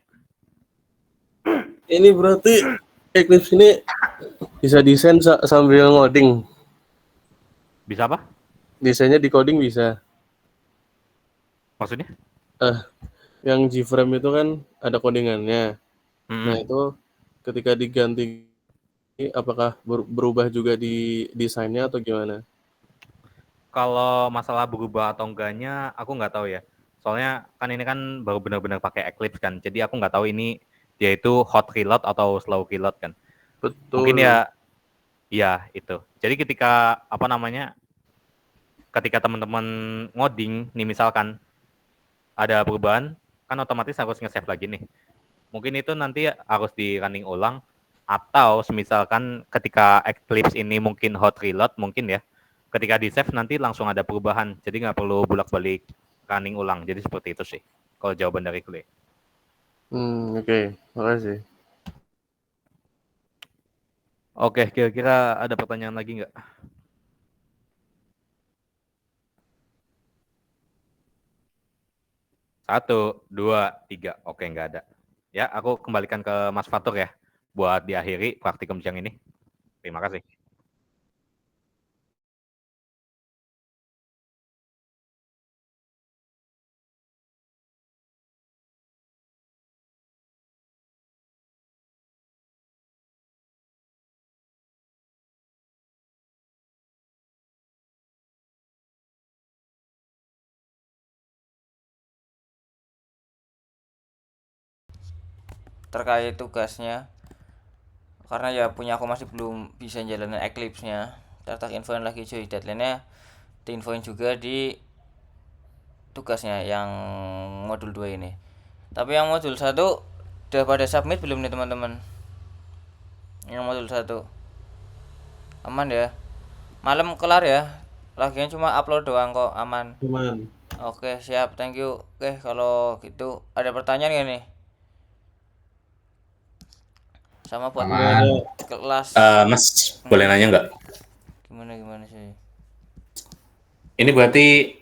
Ini berarti Eclipse ini bisa desain sambil ngoding. Bisa apa? Desainnya di coding bisa. Maksudnya? Yang G-frame itu kan ada codingannya. Nah, itu ketika diganti apakah berubah juga di desainnya atau gimana? Kalau masalah berubah atau enggaknya, aku nggak tahu ya. Soalnya kan ini kan baru benar-benar pakai Eclipse kan. Jadi aku nggak tahu ini dia itu hot reload atau slow reload kan. Betul. Mungkin ya, iya itu. Jadi ketika ketika teman-teman ngoding nih misalkan ada perubahan, kan otomatis harus nge-save lagi nih. Mungkin itu nanti harus di running ulang, atau misalkan ketika Eclipse ini mungkin hot reload mungkin ya, ketika di save nanti langsung ada perubahan, jadi nggak perlu bolak-balik running ulang. Jadi seperti itu sih kalau jawaban dari Clay. Oke, makasih. Oke, kira-kira ada pertanyaan lagi nggak? Satu, 2, 3. Oke, nggak ada. Ya, aku kembalikan ke Mas Fatur ya, buat diakhiri praktikum siang ini. Terima kasih. Terkait tugasnya, karena ya punya aku masih belum bisa jalanin Eclipse-nya, tak infoin lagi cuy, deadline-nya diinfoin juga di tugasnya yang modul 2 ini. Tapi yang modul 1 udah pada submit belum nih teman-teman? Yang modul 1 aman ya? Malam kelar ya? Lagian cuma upload doang kok, aman. Aman. Oke, siap, thank you. Oke, kalau gitu ada pertanyaan gak nih? Sama buat kelas. Mas, boleh nanya nggak? Gimana sih? Ini berarti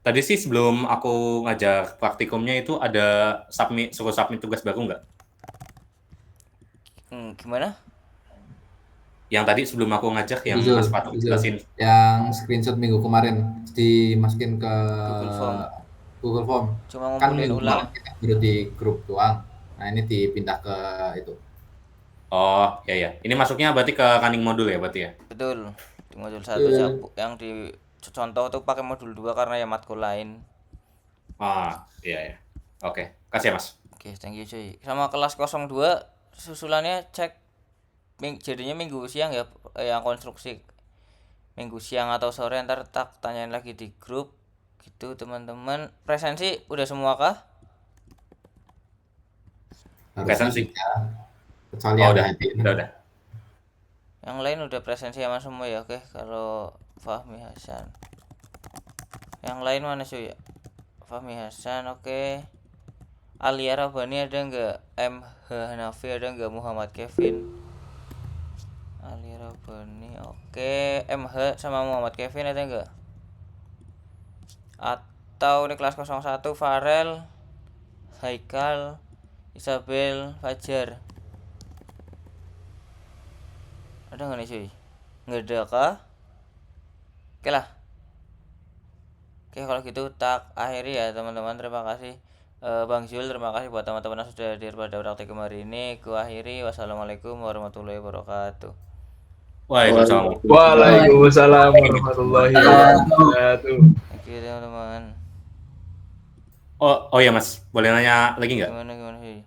tadi sih sebelum aku ngajak praktikumnya itu ada suruh submit tugas baru nggak? Gimana? Yang tadi sebelum aku ngajak yang Mas Fatuk jelasin. Yang screenshot minggu kemarin dimasukin ke Google Form. Cuma Kan ngumpulin minggu ulang. kemarin kita baru di grup doang. Nah, ini dipindah ke itu. Oh, ya. Ini masuknya berarti ke running modul ya berarti ya? Betul. Di modul 1 yang di contoh tuh pakai modul 2 karena ya matkul lain. Iya. Oke, kasih ya Mas. Oke, thank you cuy. Sama kelas 02 susulannya cek jadinya minggu siang ya, yang konstruksi minggu siang atau sore, ntar tak tanyain lagi di grup gitu teman-teman. Presensi udah semua kah? Presensi. Kecuali udah. Yang Yang lain udah presensi aman semua ya. Oke, kalau Fahmi Hasan. Yang lain mana cuy ya? Fahmi Hasan, oke. Alia Rabani ada nggak? MH Hanafi ada nggak? Muhammad Kevin. Alia Rabani, oke. MH sama Muhammad Kevin ada nggak? Atau ini kelas 01 Farel, Haikal, Isabel, Fajar. Ada nggak nih cuy? Nggak ada kah? Oke lah. Oke kalau gitu tak akhiri ya teman-teman. Terima kasih Bang Zul, terima kasih buat teman-teman yang sudah hadir pada praktikum hari ini. Ku akhiri, wassalamualaikum warahmatullahi wabarakatuh. Waalaikumsalam warahmatullahi wabarakatuh. Oke teman-teman. Oh ya Mas, boleh nanya lagi nggak? Gimana sih?